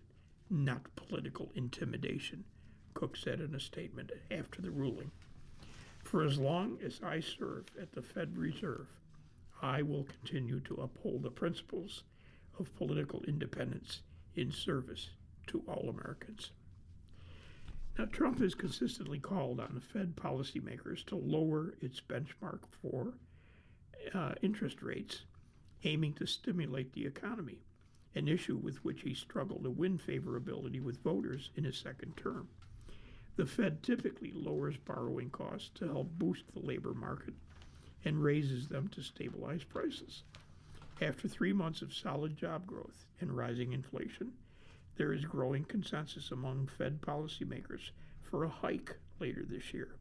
not political intimidation, Cook said in a statement after the ruling. For as long as I serve at the Fed Reserve, I will continue to uphold the principles of political independence in service to all Americans. Now, Trump has consistently called on the Fed policymakers to lower its benchmark for interest rates, aiming to stimulate the economy, an issue with which he struggled to win favorability with voters in his second term. The Fed typically lowers borrowing costs to help boost the labor market and raises them to stabilize prices. After 3 months of solid job growth and rising inflation, there is growing consensus among Fed policymakers for a hike later this year.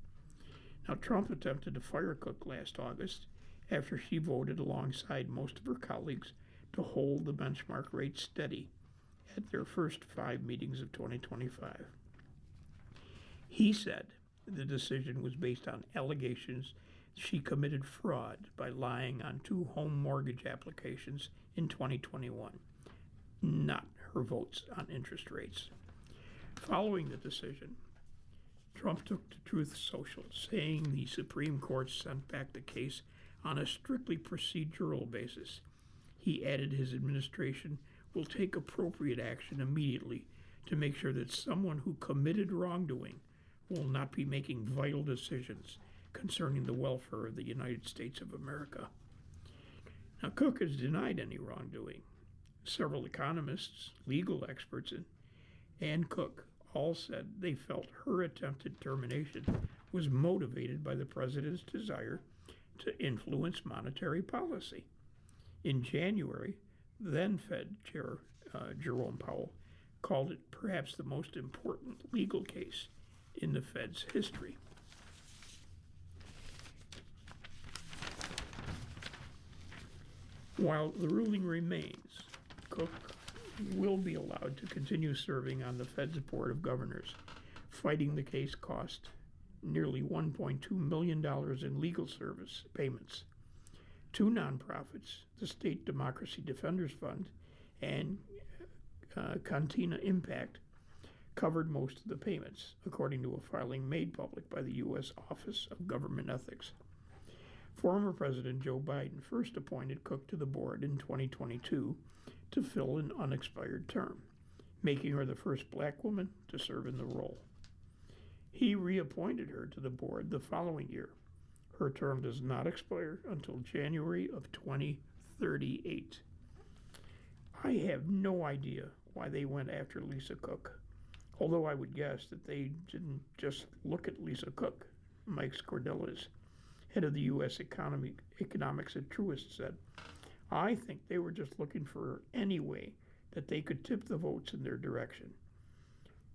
Now, Trump attempted to fire Cook last August after she voted alongside most of her colleagues to hold the benchmark rate steady at their first 5 meetings of 2025. He said the decision was based on allegations she committed fraud by lying on 2 home mortgage applications in 2021, not her votes on interest rates. Following the decision, Trump took to Truth Social, saying the Supreme Court sent back the case on a strictly procedural basis. He added his administration will take appropriate action immediately to make sure that someone who committed wrongdoing will not be making vital decisions concerning the welfare of the United States of America. Now, Cook has denied any wrongdoing. Several economists, legal experts, and Cook all said they felt her attempted termination was motivated by the president's desire to influence monetary policy. In January, then Fed Chair Jerome Powell called it perhaps the most important legal case in the Fed's history. While the ruling remains, Cook will be allowed to continue serving on the Fed's Board of Governors. Fighting the case cost nearly $1.2 million in legal service payments. Two nonprofits, the State Democracy Defenders Fund and Cantina Impact, covered most of the payments, according to a filing made public by the U.S. Office of Government Ethics. Former President Joe Biden first appointed Cook to the board in 2022 to fill an unexpired term, making her the first black woman to serve in the role. He reappointed her to the board the following year. Her term does not expire until January of 2038. I have no idea why they went after Lisa Cook, although I would guess that they didn't just look at Lisa Cook. Mike Scordelis, head of the U.S. Economics at Truist, said, "I think they were just looking for any way that they could tip the votes in their direction."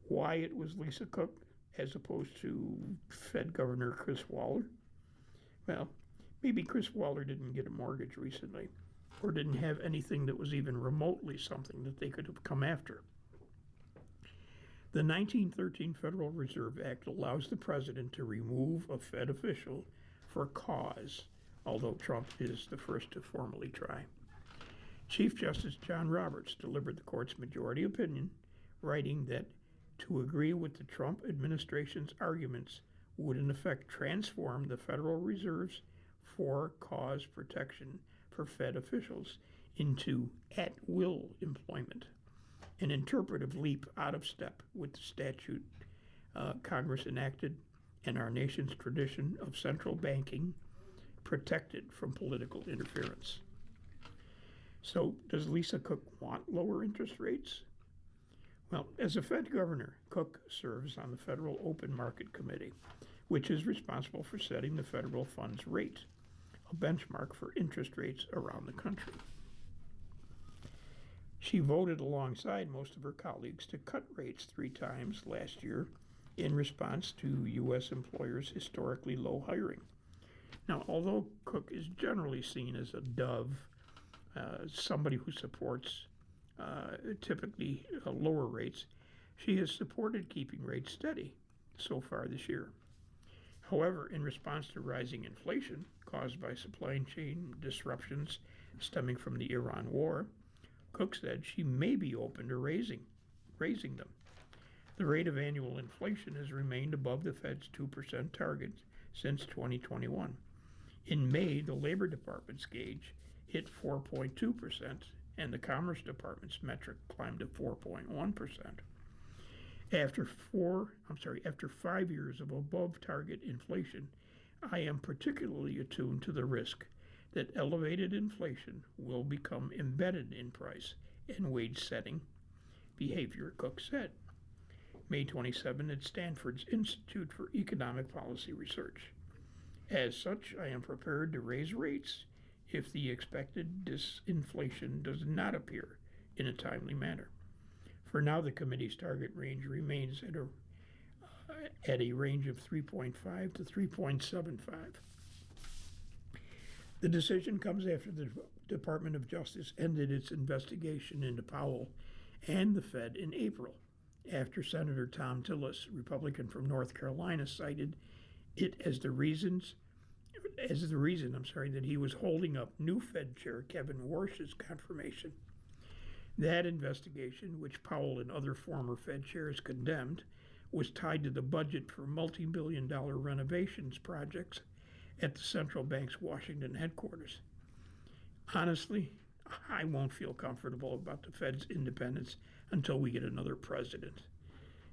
Why it was Lisa Cook as opposed to Fed Governor Chris Waller? Well, maybe Chris Waller didn't get a mortgage recently, or didn't have anything that was even remotely something that they could have come after. The 1913 Federal Reserve Act allows the president to remove a Fed official for cause, although Trump is the first to formally try. Chief Justice John Roberts delivered the court's majority opinion, writing that to agree with the Trump administration's arguments would in effect transform the Federal Reserve's for-cause protection for Fed officials into at-will employment, an interpretive leap out of step with the statute Congress enacted and our nation's tradition of central banking protected from political interference. So, does Lisa Cook want lower interest rates? Well, as a Fed governor, Cook serves on the Federal Open Market Committee, which is responsible for setting the federal funds rate, a benchmark for interest rates around the country. She voted alongside most of her colleagues to cut rates 3 times last year in response to U.S. employers' historically low hiring. Now, although Cook is generally seen as a dove, somebody who supports typically lower rates, she has supported keeping rates steady so far this year. However, in response to rising inflation caused by supply chain disruptions stemming from the Iran war, Cook said she may be open to raising them. The rate of annual inflation has remained above the Fed's 2% target since 2021. In May, the Labor Department's gauge hit 4.2%, and the Commerce Department's metric climbed to 4.1%. After 5 years of above-target inflation, I am particularly attuned to the risk that elevated inflation will become embedded in price and wage-setting behavior, Cook said. May 27 at Stanford's Institute for Economic Policy Research. As such, I am prepared to raise rates if the expected disinflation does not appear in a timely manner. For now, the committee's target range remains at a range of 3.5 to 3.75. The decision comes after the Department of Justice ended its investigation into Powell and the Fed in April, after Senator Thom Tillis, Republican from North Carolina, cited it as the reason that he was holding up new Fed Chair Kevin Warsh's confirmation. That investigation, which Powell and other former Fed chairs condemned, was tied to the budget for multi-billion-dollar renovations projects at the central bank's Washington headquarters. Honestly, I won't feel comfortable about the Fed's independence until we get another president.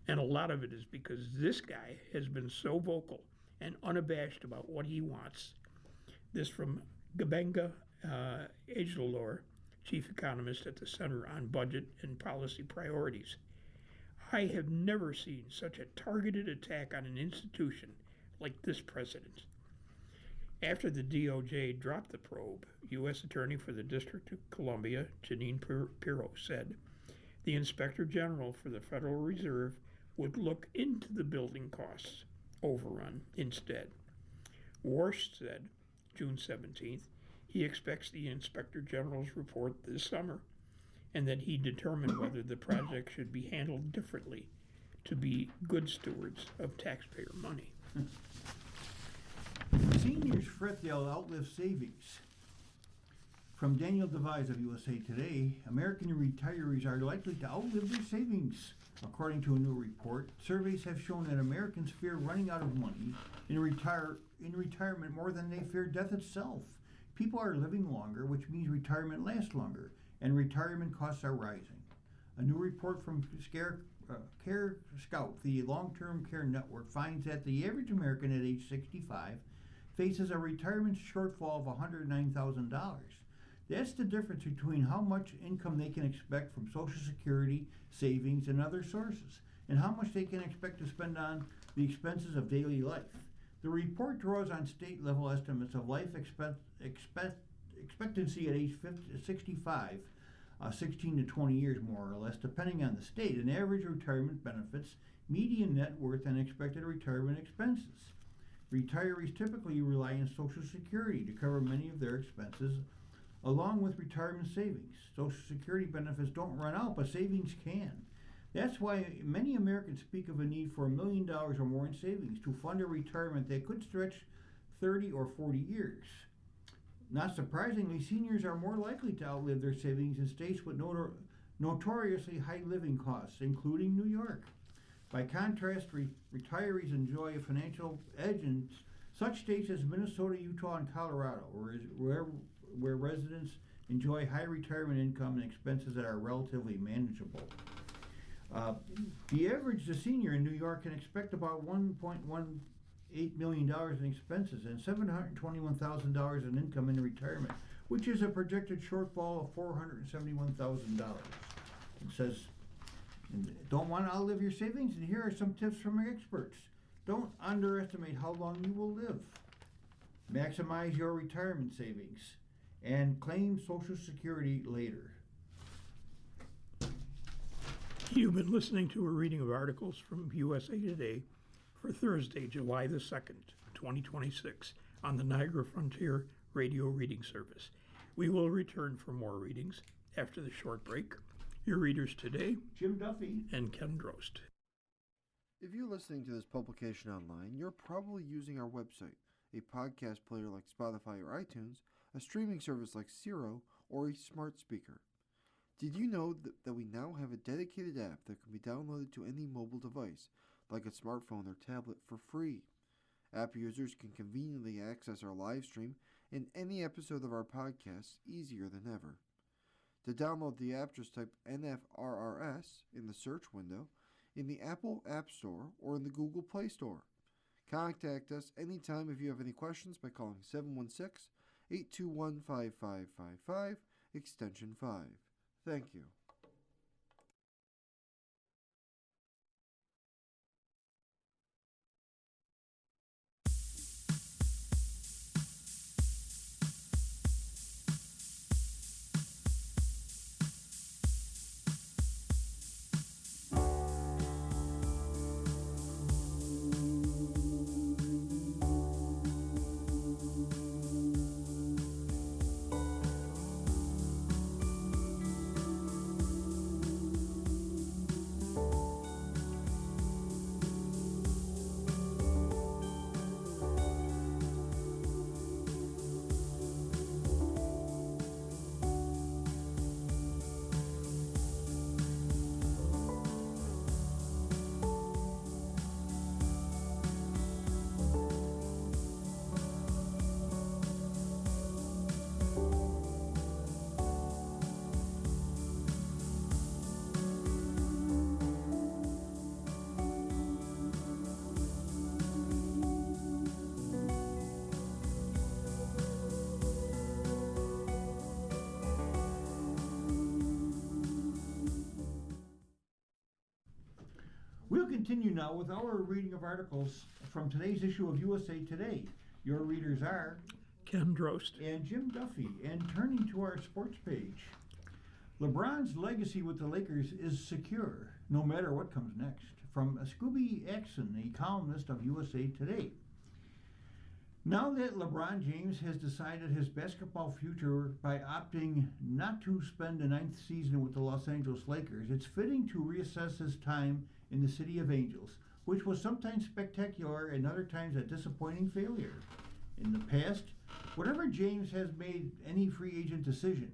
And a lot of it is because this guy has been so vocal and unabashed about what he wants. This from Gabenga Ejlor, chief economist at the Center on Budget and Policy Priorities. I have never seen such a targeted attack on an institution like this president. After the DOJ dropped the probe, U.S. Attorney for the District of Columbia, Janine Pirro, said the Inspector General for the Federal Reserve would look into the building costs overrun instead. Warsh said, June 17th, he expects the Inspector General's report this summer and that he determined whether the project should be handled differently to be good stewards of taxpayer money. Seniors fret they'll outlive savings. From Daniel Devise of USA Today, American retirees are likely to outlive their savings. According to a new report, surveys have shown that Americans fear running out of money in retirement more than they fear death itself. People are living longer, which means retirement lasts longer, and retirement costs are rising. A new report from Care Scout, the long-term care network, finds that the average American at age 65 faces a retirement shortfall of $109,000. That's the difference between how much income they can expect from Social Security, savings, and other sources, and how much they can expect to spend on the expenses of daily life. The report draws on state-level estimates of life expectancy at age 65, 16 to 20 years more or less, depending on the state, and average retirement benefits, median net worth, and expected retirement expenses. Retirees typically rely on Social Security to cover many of their expenses, along with retirement savings. Social Security benefits don't run out, but savings can. That's why many Americans speak of a need for $1 million or more in savings to fund a retirement that could stretch 30 or 40 years. Not surprisingly, seniors are more likely to outlive their savings in states with notoriously high living costs, including New York. By contrast, retirees enjoy a financial edge in such states as Minnesota, Utah, and Colorado, where residents enjoy high retirement income and expenses that are relatively manageable. The average senior in New York can expect about $1.18 million in expenses and $721,000 in income in retirement, which is a projected shortfall of $471,000. It says, don't want to outlive your savings? And here are some tips from experts. Don't underestimate how long you will live. Maximize your retirement savings and claim Social Security later. You've been listening to a reading of articles from USA Today for Thursday, July the 2nd, 2026, on the Niagara Frontier Radio Reading Service. We will return for more readings after the short break. Your readers today, Jim Duffy and Ken Drost. If you're listening to this publication online, you're probably using our website, a podcast player like Spotify or iTunes, a streaming service like Siro, or a smart speaker. Did you know that we now have a dedicated app that can be downloaded to any mobile device, like a smartphone or tablet, for free? App users can conveniently access our live stream and any episode of our podcast easier than ever. To download the app, just type NFRRS in the search window in the Apple App Store or in the Google Play Store. Contact us anytime if you have any questions by calling 716-821-5555, extension 5. Thank you. continue now with our reading of articles from today's issue of USA Today. Your readers are Ken Drost. and Jim Duffy. And turning to our sports page, LeBron's legacy with the Lakers is secure, no matter what comes next. From Scooby Axon, a columnist of USA Today. Now that LeBron James has decided his basketball future by opting not to spend the 9th season with the Los Angeles Lakers, it's fitting to reassess his time in the City of Angels, which was sometimes spectacular and other times a disappointing failure. In the past, whenever James has made any free agent decision,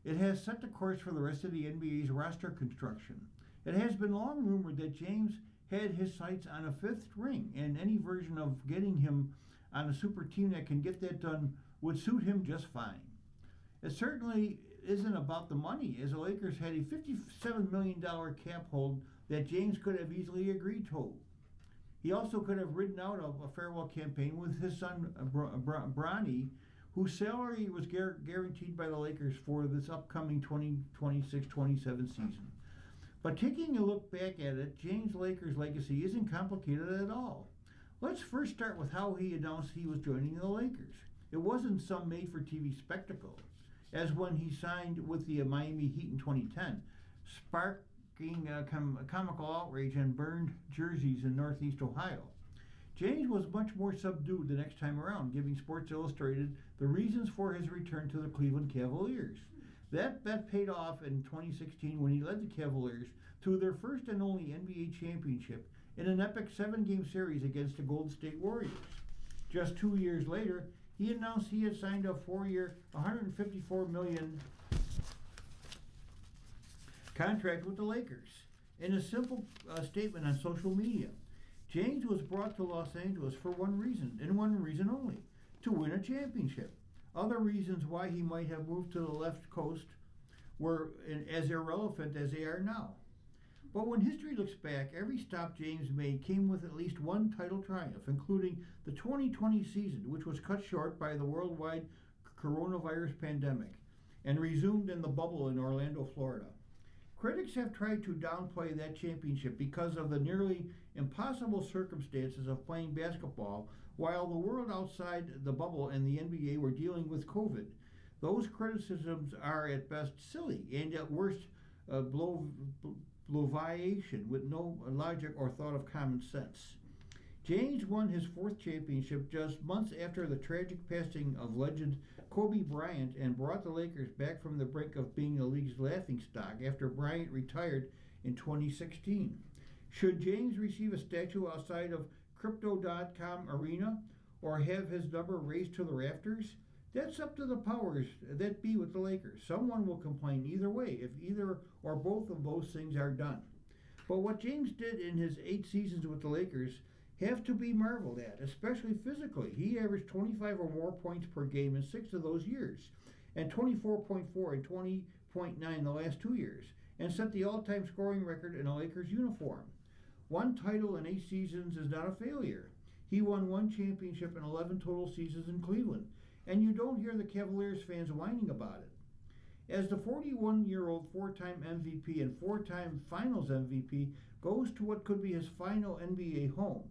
it has set the course for the rest of the NBA's roster construction. It has been long rumored that James had his sights on a 5th ring, and any version of getting him on a super team that can get that done would suit him just fine. It certainly isn't about the money, as the Lakers had a $57 million cap hold that James could have easily agreed to. He also could have ridden out of a farewell campaign with his son Bronny, whose salary was guaranteed by the Lakers for this upcoming 2026-27 season. But taking a look back at it, James' Lakers legacy isn't complicated at all. Let's first start with how he announced he was joining the Lakers. It wasn't some made-for-TV spectacle, as when he signed with the Miami Heat in 2010, sparking comical outrage and burned jerseys in Northeast Ohio. James was much more subdued the next time around, giving Sports Illustrated the reasons for his return to the Cleveland Cavaliers. That bet paid off in 2016 when he led the Cavaliers to their first and only NBA championship in an epic 7-game series against the Golden State Warriors. Just 2 years later, he announced he had signed a 4-year, $154 million contract with the Lakers. In a simple statement on social media, James was brought to Los Angeles for one reason, and one reason only: to win a championship. Other reasons why he might have moved to the left coast were as irrelevant as they are now. But when history looks back, every stop James made came with at least one title triumph, including the 2020 season, which was cut short by the worldwide coronavirus pandemic and resumed in the bubble in Orlando, Florida. Critics have tried to downplay that championship because of the nearly impossible circumstances of playing basketball while the world outside the bubble and the NBA were dealing with COVID. Those criticisms are at best silly and at worst bloviation with no logic or thought of common sense. James won his 4th championship just months after the tragic passing of legend Kobe Bryant and brought the Lakers back from the brink of being the league's laughingstock after Bryant retired in 2016. Should James receive a statue outside of Crypto.com Arena or have his number raised to the rafters? That's up to the powers that be with the Lakers. Someone will complain either way if either or both of those things are done. But what James did in his 8 seasons with the Lakers have to be marveled at, especially physically. He averaged 25 or more points per game in 6 of those years, and 24.4 and 20.9 the last 2 years, and set the all-time scoring record in a Lakers uniform. 1 title in 8 seasons is not a failure. He won 1 championship in 11 total seasons in Cleveland, and you don't hear the Cavaliers fans whining about it. As the 41-year-old 4-time MVP and 4-time Finals MVP goes to what could be his final NBA home,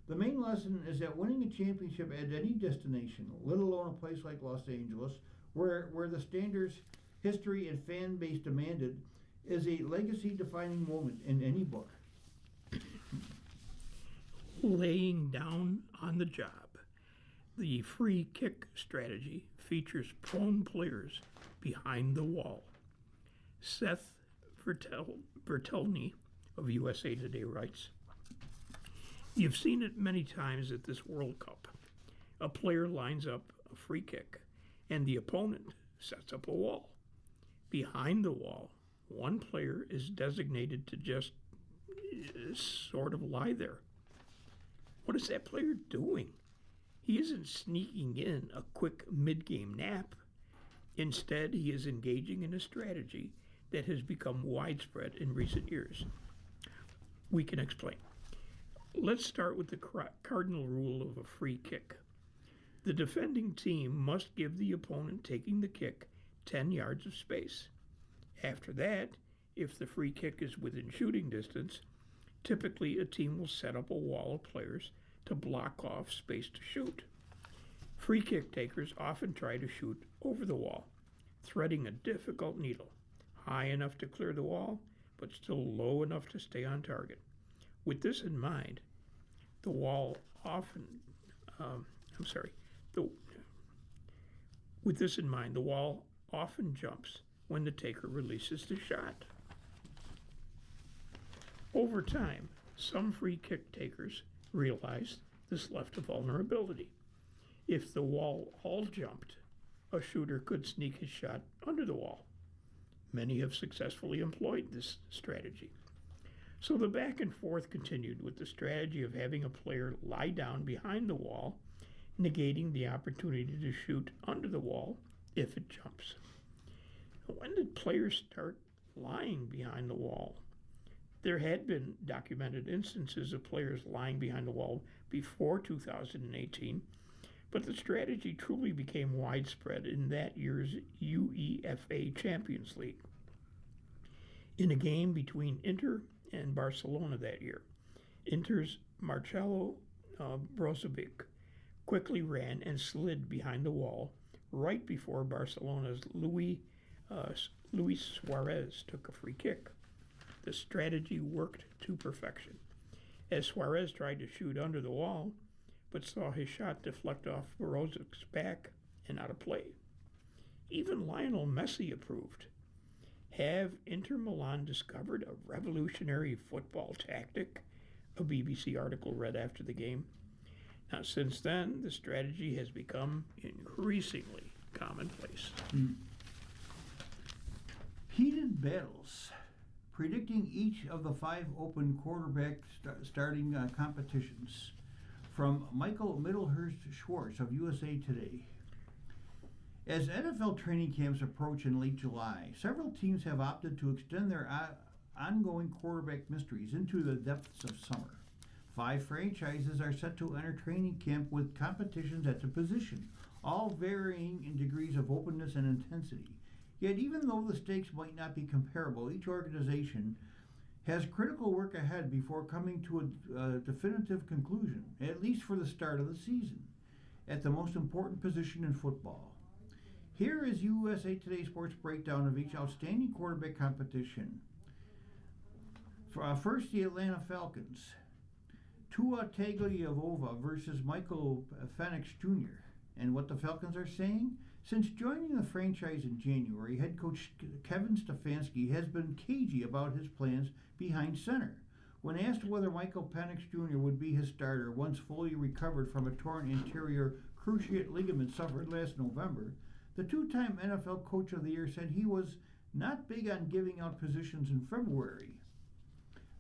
the main lesson is that winning a championship at any destination, let alone a place like Los Angeles, where the standards, history, and fan base demanded, is a legacy-defining moment in any book. Laying down on the job. The free kick strategy features prone players behind the wall. Seth Vertelny of USA Today writes, "You've seen it many times at this World Cup. A player lines up a free kick, and the opponent sets up a wall. Behind the wall, one player is designated to just sort of lie there. What is that player doing? He isn't sneaking in a quick mid-game nap. Instead, he is engaging in a strategy that has become widespread in recent years. We can explain. Let's start with the cardinal rule of a free kick. The defending team must give the opponent taking the kick 10 yards of space. After that, if the free kick is within shooting distance, Typically, a team will set up a wall of players to block off space to shoot. Free kick takers often try to shoot over the wall, threading a difficult needle, high enough to clear the wall, but still low enough to stay on target. With this in mind, the wall often, with this in mind, the wall often jumps when the taker releases the shot. Over time, some free kick takers realized this left a vulnerability. If the wall all jumped, a shooter could sneak his shot under the wall. Many have successfully employed this strategy. So the back and forth continued with the strategy of having a player lie down behind the wall, negating the opportunity to shoot under the wall if it jumps. When did players start lying behind the wall? There had been documented instances of players lying behind the wall before 2018, but the strategy truly became widespread in that year's UEFA Champions League. In a game between Inter and Barcelona that year, Inter's Marcelo Brozovic quickly ran and slid behind the wall right before Barcelona's Luis Suarez took a free kick. The strategy worked to perfection, as Suarez tried to shoot under the wall, but saw his shot deflect off Brozovic's back and out of play. Even Lionel Messi approved. Have Inter Milan discovered a revolutionary football tactic? A BBC article read after the game. Now, since then, the strategy has become increasingly commonplace. Heated battles, predicting each of the 5 open quarterback starting competitions. From Michael Middlehurst Schwartz of USA Today. As NFL training camps approach in late July, several teams have opted to extend their ongoing quarterback mysteries into the depths of summer. 5 franchises are set to enter training camp with competitions at the position, all varying in degrees of openness and intensity. Yet even though the stakes might not be comparable, each organization has critical work ahead before coming to a definitive conclusion, at least for the start of the season, at the most important position in football. Here is USA Today Sports breakdown of each outstanding quarterback competition. First, the Atlanta Falcons. Tua Tagovailoa versus Michael Penix Jr. And what the Falcons are saying? Since joining the franchise in January, head coach Kevin Stefanski has been cagey about his plans behind center. When asked whether Michael Penix Jr. would be his starter once fully recovered from a torn anterior cruciate ligament suffered last November, the 2-time NFL Coach of the Year said he was not big on giving out positions in February.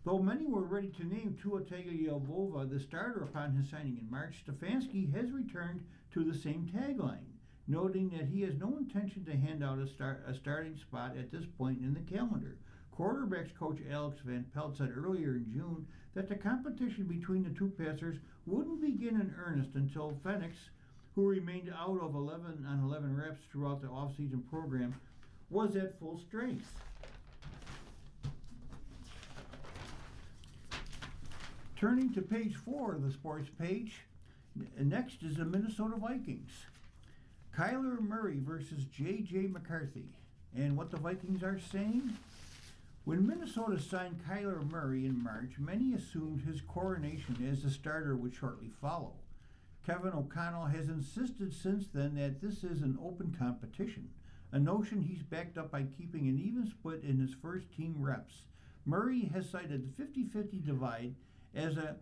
Though many were ready to name Tua Tagovailoa the starter upon his signing in March, Stefanski has returned to the same tagline, noting that he has no intention to hand out a starting spot at this point in the calendar. Quarterbacks coach Alex Van Pelt said earlier in June that the competition between the two passers wouldn't begin in earnest until Penix, who remained out of 11 on 11 reps throughout the offseason program, was at full strength. Turning to page 4 of the sports page, next is the Minnesota Vikings. Kyler Murray versus J.J. McCarthy. And what the Vikings are saying? When Minnesota signed Kyler Murray in March, many assumed his coronation as the starter would shortly follow. Kevin O'Connell has insisted since then that this is an open competition, a notion he's backed up by keeping an even split in his first-team reps. Murray has cited the 50-50 divide as a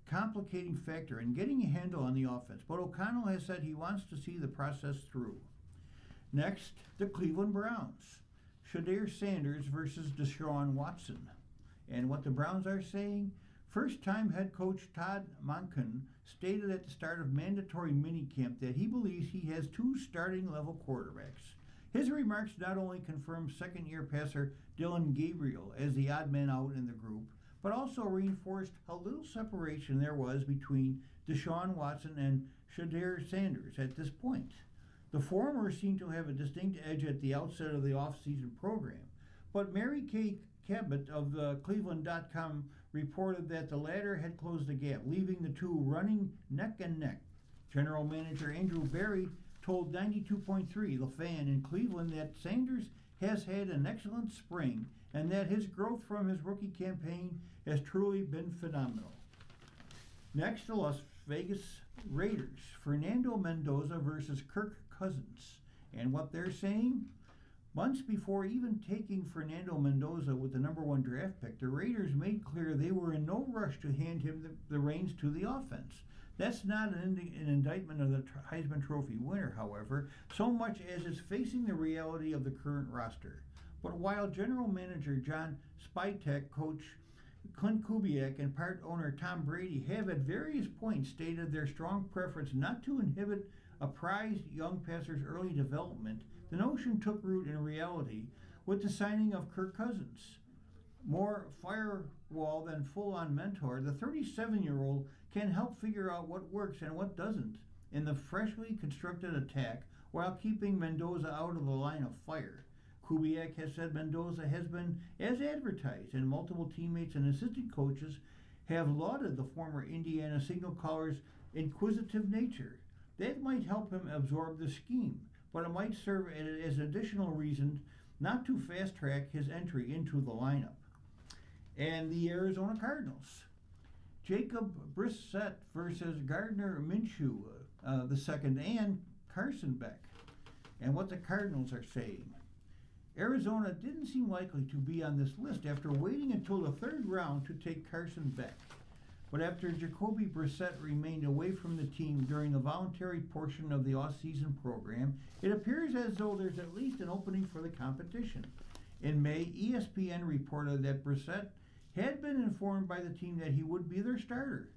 complicating factor in getting a handle on the offense, but O'Connell has said he wants to see the process through. Next, the Cleveland Browns. Shedeur Sanders versus Deshaun Watson. And what the Browns are saying? First-time head coach Todd Monken stated at the start of mandatory minicamp that he believes he has 2 starting-level quarterbacks. His remarks not only confirmed second-year passer Dillon Gabriel as the odd man out in the group, but also reinforced how little separation there was between Deshaun Watson and Shedeur Sanders at this point. The former seemed to have a distinct edge at the outset of the off-season program, but Mary Kay Cabot of the Cleveland.com reported that the latter had closed the gap, leaving the two running neck and neck. General Manager Andrew Barry told 92.3 The Fan in Cleveland that Sanders has had an excellent spring and that his growth from his rookie campaign has truly been phenomenal. Next, the Las Vegas Raiders, Fernando Mendoza versus Kirk Cousins. And what they're saying? Months before even taking Fernando Mendoza with the number 1 draft pick, the Raiders made clear they were in no rush to hand him the reins to the offense. That's not an indictment of the Heisman Trophy winner, however, so much as it's facing the reality of the current roster. But while General Manager John Spytek, Coach Clint Kubiak, and part owner Tom Brady have at various points stated their strong preference not to inhibit a prized young passer's early development, the notion took root in reality with the signing of Kirk Cousins. More firewall than full-on mentor, the 37-year-old can help figure out what works and what doesn't in the freshly constructed attack while keeping Mendoza out of the line of fire. Kubiak has said Mendoza has been as advertised, and multiple teammates and assistant coaches have lauded the former Indiana signal caller's inquisitive nature. That might help him absorb the scheme, but it might serve as additional reason not to fast-track his entry into the lineup. And the Arizona Cardinals. Jacob Brissett versus Gardner Minshew II and Carson Beck. And what the Cardinals are saying. Arizona didn't seem likely to be on this list after waiting until the 3rd round to take Carson Beck. But after Jacoby Brissett remained away from the team during the voluntary portion of the off-season program, it appears as though there's at least an opening for the competition. In May, ESPN reported that Brissett had been informed by the team that he would be their starter.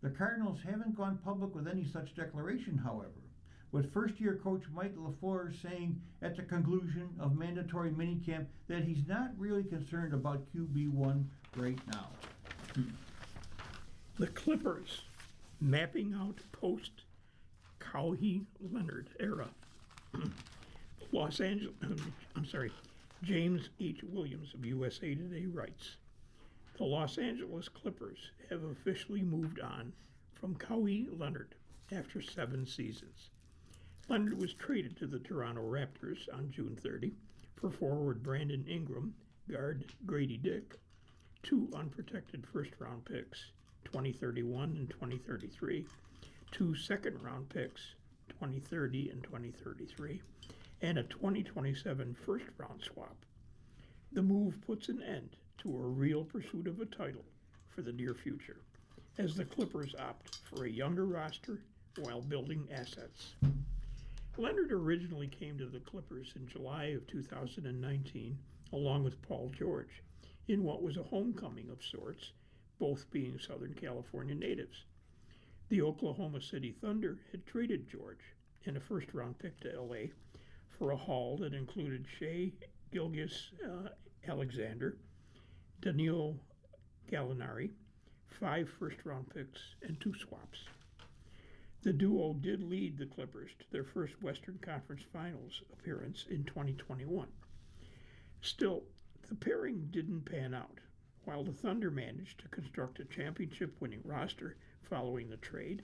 The Cardinals haven't gone public with any such declaration, however, with first-year coach Mike LaFleur saying at the conclusion of mandatory minicamp that he's not really concerned about QB1 right now. The Clippers, mapping out post-Kawhi Leonard era. James H. Williams of USA Today writes, the Los Angeles Clippers have officially moved on from Kawhi Leonard after 7 seasons. Leonard was traded to the Toronto Raptors on June 30 for forward Brandon Ingram, guard Grady Dick, 2 unprotected first-round picks, 2031 and 2033, 2 second-round picks, 2030 and 2033, and a 2027 first-round swap. The move puts an end to a real pursuit of a title for the near future, as the Clippers opt for a younger roster while building assets. Leonard originally came to the Clippers in July of 2019, along with Paul George, in what was a homecoming of sorts, both being Southern California natives. The Oklahoma City Thunder had traded George and a first-round pick to LA for a haul that included Shai Gilgeous-Alexander, Danilo Gallinari, 5 first-round picks, and 2 swaps. The duo did lead the Clippers to their first Western Conference Finals appearance in 2021. Still, the pairing didn't pan out, while the Thunder managed to construct a championship-winning roster following the trade,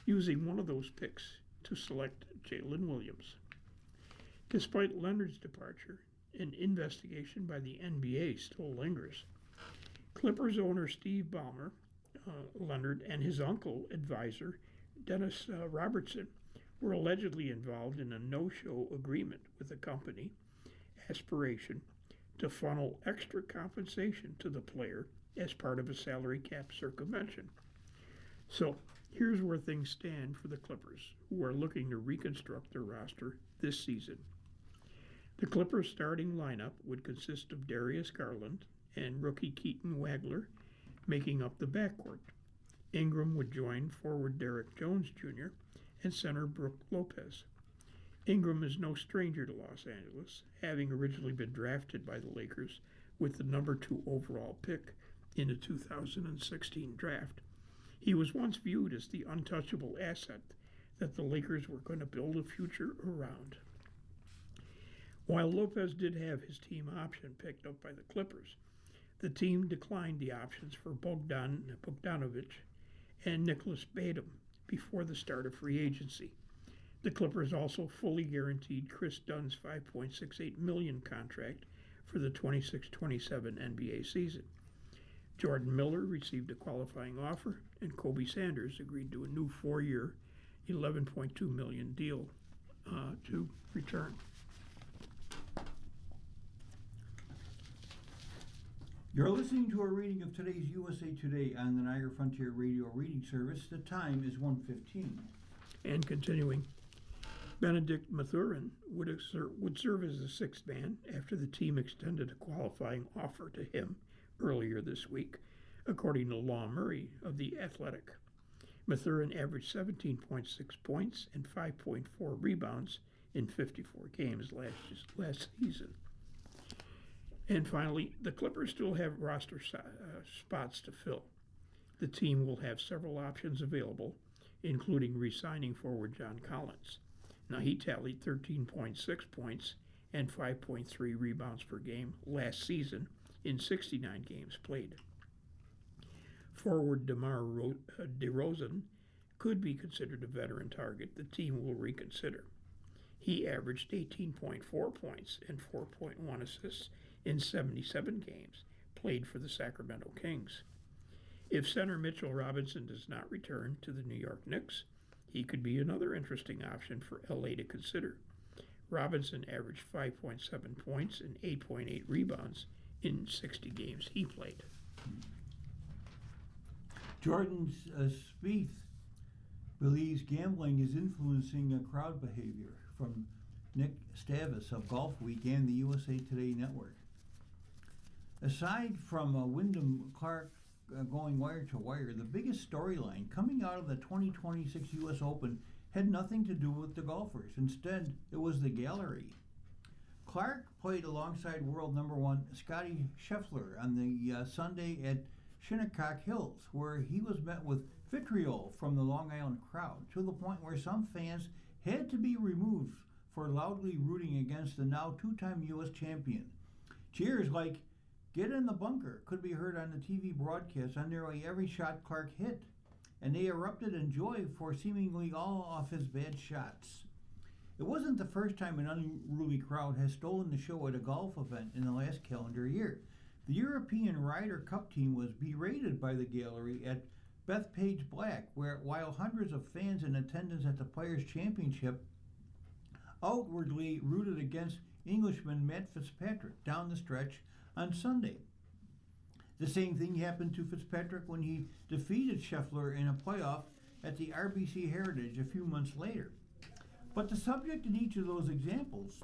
using one of those picks to select Jalen Williams. Despite Leonard's departure, an investigation by the NBA still lingers. Clippers owner Steve Ballmer, Leonard, and his uncle advisor Dennis Robertson were allegedly involved in a no-show agreement with the company, Aspiration, to funnel extra compensation to the player as part of a salary cap circumvention. So here's where things stand for the Clippers, who are looking to reconstruct their roster this season. The Clippers' starting lineup would consist of Darius Garland and rookie Keaton Wagler, making up the backcourt. Ingram would join forward Derek Jones Jr. and center Brook Lopez. Ingram is no stranger to Los Angeles, having originally been drafted by the Lakers with the number 2 overall pick in the 2016 draft. He was once viewed as the untouchable asset that the Lakers were going to build a future around. While Lopez did have his team option picked up by the Clippers, The team declined the options for Bogdanovic and Nicholas Batum before the start of free agency. The Clippers also fully guaranteed Chris Dunn's $5.68 million contract for the 26-27 NBA season. Jordan Miller received a qualifying offer, and Kobe Sanders agreed to a new 4-year, $11.2 million deal to return. You're listening to a reading of today's USA Today on the Niagara Frontier Radio reading service. The time is 1:15. And continuing, Benedict Mathurin would serve as the sixth man after the team extended a qualifying offer to him earlier this week, according to Law Murray of The Athletic. Mathurin averaged 17.6 points and 5.4 rebounds in 54 games last season. And finally, the Clippers still have roster spots to fill. The team will have several options available, including re-signing forward John Collins. Now, he tallied 13.6 points and 5.3 rebounds per game last season in 69 games played. Forward DeMar DeRozan could be considered a veteran target the team will reconsider. He averaged 18.4 points and 4.1 assists in 77 games played for the Sacramento Kings. If center Mitchell Robinson does not return to the New York Knicks, he could be another interesting option for LA to consider. Robinson averaged 5.7 points and 8.8 rebounds in 60 games he played. Jordan Spieth believes gambling is influencing crowd behavior, from Nick Stavis of Golf Week and the USA Today Network. Aside from Wyndham Clark going wire to wire, the biggest storyline coming out of the 2026 U.S. Open had nothing to do with the golfers. Instead, it was the gallery. Clark played alongside world number one Scottie Scheffler on the Sunday at Shinnecock Hills, where he was met with vitriol from the Long Island crowd, to the point where some fans had to be removed for loudly rooting against the now two-time U.S. champion. Cheers like "Get in the bunker" could be heard on the TV broadcast on nearly every shot Clark hit, and they erupted in joy for seemingly all of his bad shots. It wasn't the first time an unruly crowd has stolen the show at a golf event in the last calendar year. The European Ryder Cup team was berated by the gallery at Bethpage Black, while hundreds of fans in attendance at the Players' Championship outwardly rooted against Englishman Matt Fitzpatrick down the stretch on Sunday. The same thing happened to Fitzpatrick when he defeated Scheffler in a playoff at the RBC Heritage a few months later. But the subject in each of those examples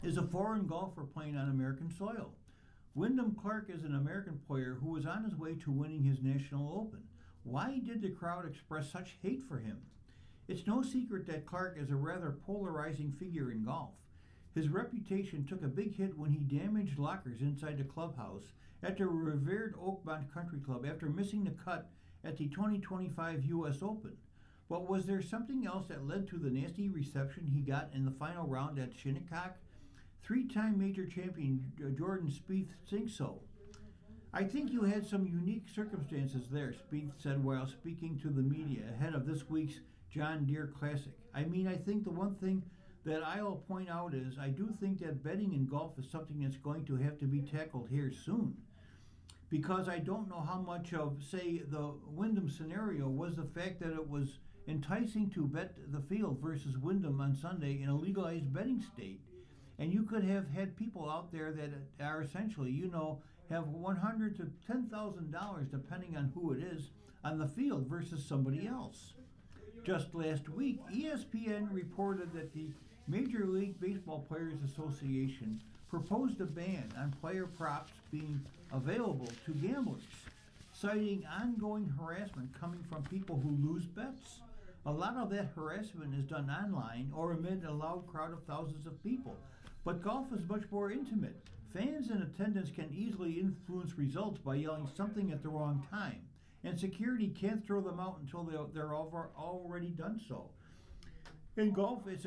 is a foreign golfer playing on American soil. Wyndham Clark is an American player who was on his way to winning his National Open. Why did the crowd express such hate for him? It's no secret that Clark is a rather polarizing figure in golf. His reputation took a big hit when he damaged lockers inside the clubhouse at the revered Oakmont Country Club after missing the cut at the 2025 U.S. Open. But was there something else that led to the nasty reception he got in the final round at Shinnecock? Three-time major champion Jordan Spieth thinks so. "I think you had some unique circumstances there," Spieth said while speaking to the media ahead of this week's John Deere Classic. "I think the one thing that I'll point out is I do think that betting in golf is something that's going to have to be tackled here soon. Because I don't know how much of, say, the Wyndham scenario was the fact that it was enticing to bet the field versus Wyndham on Sunday in a legalized betting state. And you could have had people out there that are essentially, have $100 to $10,000, depending on who it is, on the field versus somebody else." Just last week, ESPN reported that the Major League Baseball Players Association proposed a ban on player props being available to gamblers, citing ongoing harassment coming from people who lose bets. A lot of that harassment is done online or amid a loud crowd of thousands of people. But golf is much more intimate. Fans in attendance can easily influence results by yelling something at the wrong time, and security can't throw them out until they're already done so. In golf, it's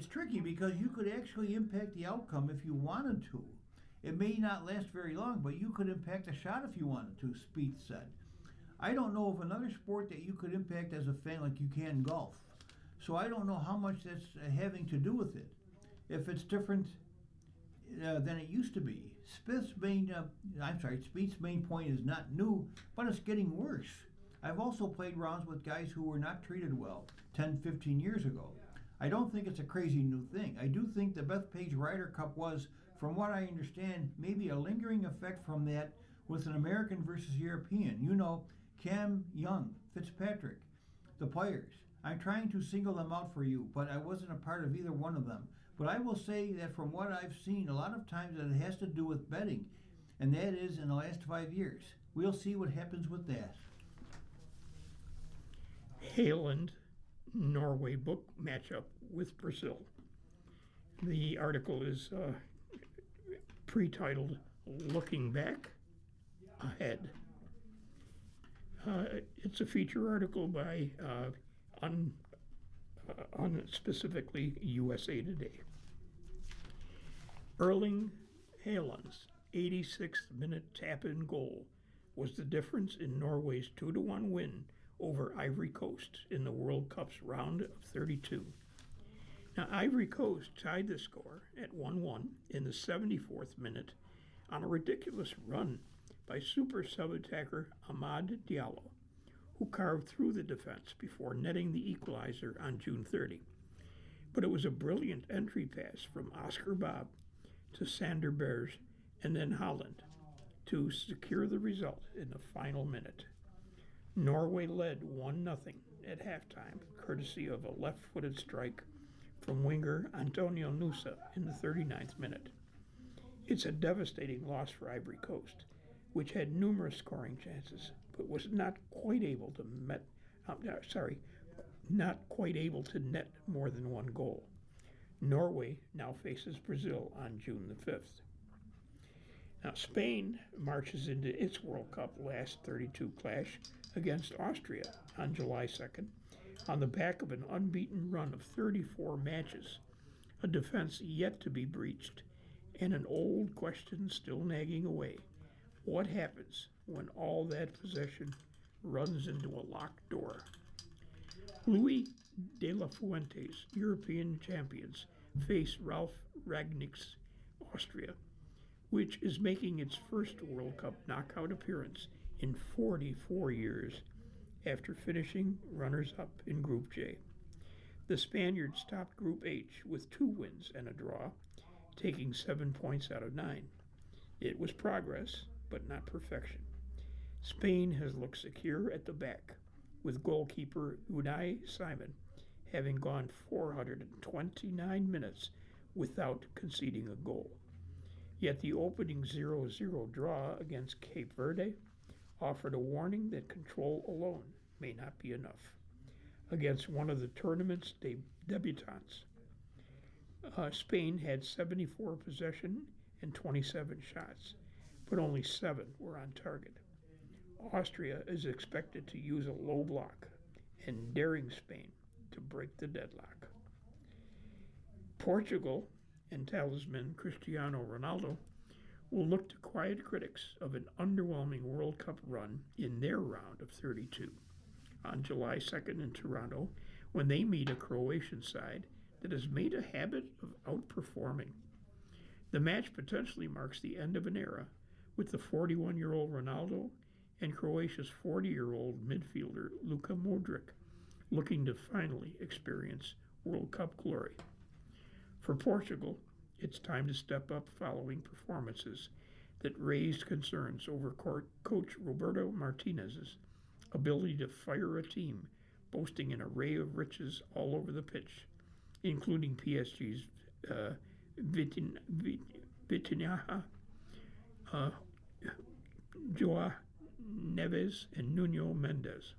tricky because you could actually impact the outcome if you wanted to. It may not last very long, but you could impact a shot if you wanted to, Spieth said. I don't know of another sport that you could impact as a fan like you can golf. So I don't know how much that's having to do with it. If it's different than it used to be. Spieth's main point is not new, but it's getting worse. I've also played rounds with guys who were not treated well 10, 15 years ago. I don't think it's a crazy new thing. I do think the Bethpage Ryder Cup was, from what I understand, maybe a lingering effect from that with an American versus European. You know, Cam Young, Fitzpatrick, the players. I'm trying to single them out for you, but I wasn't a part of either one of them. But I will say that from what I've seen, a lot of times that it has to do with betting, and that is in the last 5 years. We'll see what happens with that. Haaland, Norway book matchup with Brazil. The article is pre-titled "Looking Back, Ahead." It's a feature article by unspecifically USA Today. Erling Haaland's 86th minute tap-in goal was the difference in Norway's 2-1 win over Ivory Coast in the World Cup's round of 32. Now, Ivory Coast tied the score at 1-1 in the 74th minute on a ridiculous run by super sub-attacker Amad Diallo, who carved through the defense before netting the equalizer on June 30. But it was a brilliant entry pass from Oscar Bob to Sander Berge and then Haaland to secure the result in the final minute. Norway led 1-0 at halftime, courtesy of a left-footed strike from winger Antonio Nusa in the 39th minute. It's a devastating loss for Ivory Coast, which had numerous scoring chances, but was not quite able to net more than one goal. Norway now faces Brazil on June the 5th. Now, Spain marches into its World Cup last 32 clash against Austria on July 2nd on the back of an unbeaten run of 34 matches, a defense yet to be breached, and an old question still nagging away. What happens when all that possession runs into a locked door? Luis de la Fuente's European champions face Ralf Rangnick's Austria, which is making its first World Cup knockout appearance in 44 years after finishing runners-up in Group J. The Spaniards topped Group H with 2 wins and a draw, taking 7 points out of 9. It was progress, but not perfection. Spain has looked secure at the back, with goalkeeper Unai Simon having gone 429 minutes without conceding a goal. Yet the opening 0-0 draw against Cape Verde offered a warning that control alone may not be enough. Against one of the tournament's debutants, Spain had 74 possession and 27 shots, but only 7 were on target. Austria is expected to use a low block and daring Spain to break the deadlock. Portugal and talisman Cristiano Ronaldo will look to quiet critics of an underwhelming World Cup run in their round of 32 on July 2nd in Toronto, when they meet a Croatian side that has made a habit of outperforming. The match potentially marks the end of an era, with the 41-year-old Ronaldo and Croatia's 40-year-old midfielder Luka Modric looking to finally experience World Cup glory. For Portugal, it's time to step up following performances that raised concerns over coach Roberto Martinez's ability to fire a team boasting an array of riches all over the pitch, including PSG's Vitinha, Joao Neves, and Nuno Mendes.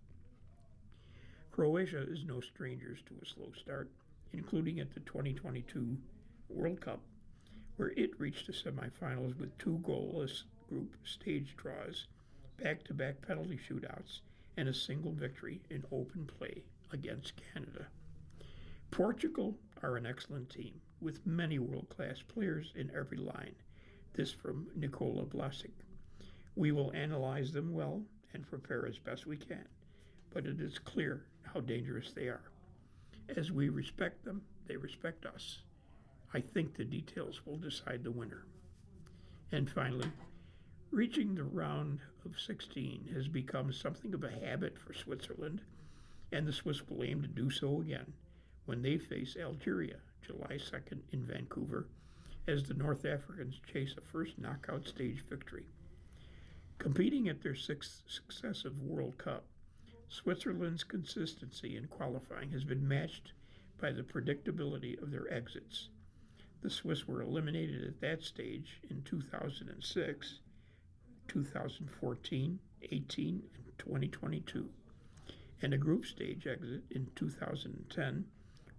Croatia is no strangers to a slow start, including at the 2022 World Cup, where it reached the semifinals with 2 goalless group stage draws, back-to-back penalty shootouts, and a single victory in open play against Canada. Portugal are an excellent team, with many world-class players in every line. This from Nicola Vlasic. We will analyze them well and prepare as best we can, but it is clear how dangerous they are. As we respect them, they respect us. I think the details will decide the winner. And finally, reaching the round of 16 has become something of a habit for Switzerland, and the Swiss will aim to do so again when they face Algeria July 2nd in Vancouver as the North Africans chase a first knockout stage victory. Competing at their sixth successive World Cup, Switzerland's consistency in qualifying has been matched by the predictability of their exits. The Swiss were eliminated at that stage in 2006, 2014, 18, and 2022, and a group stage exit in 2010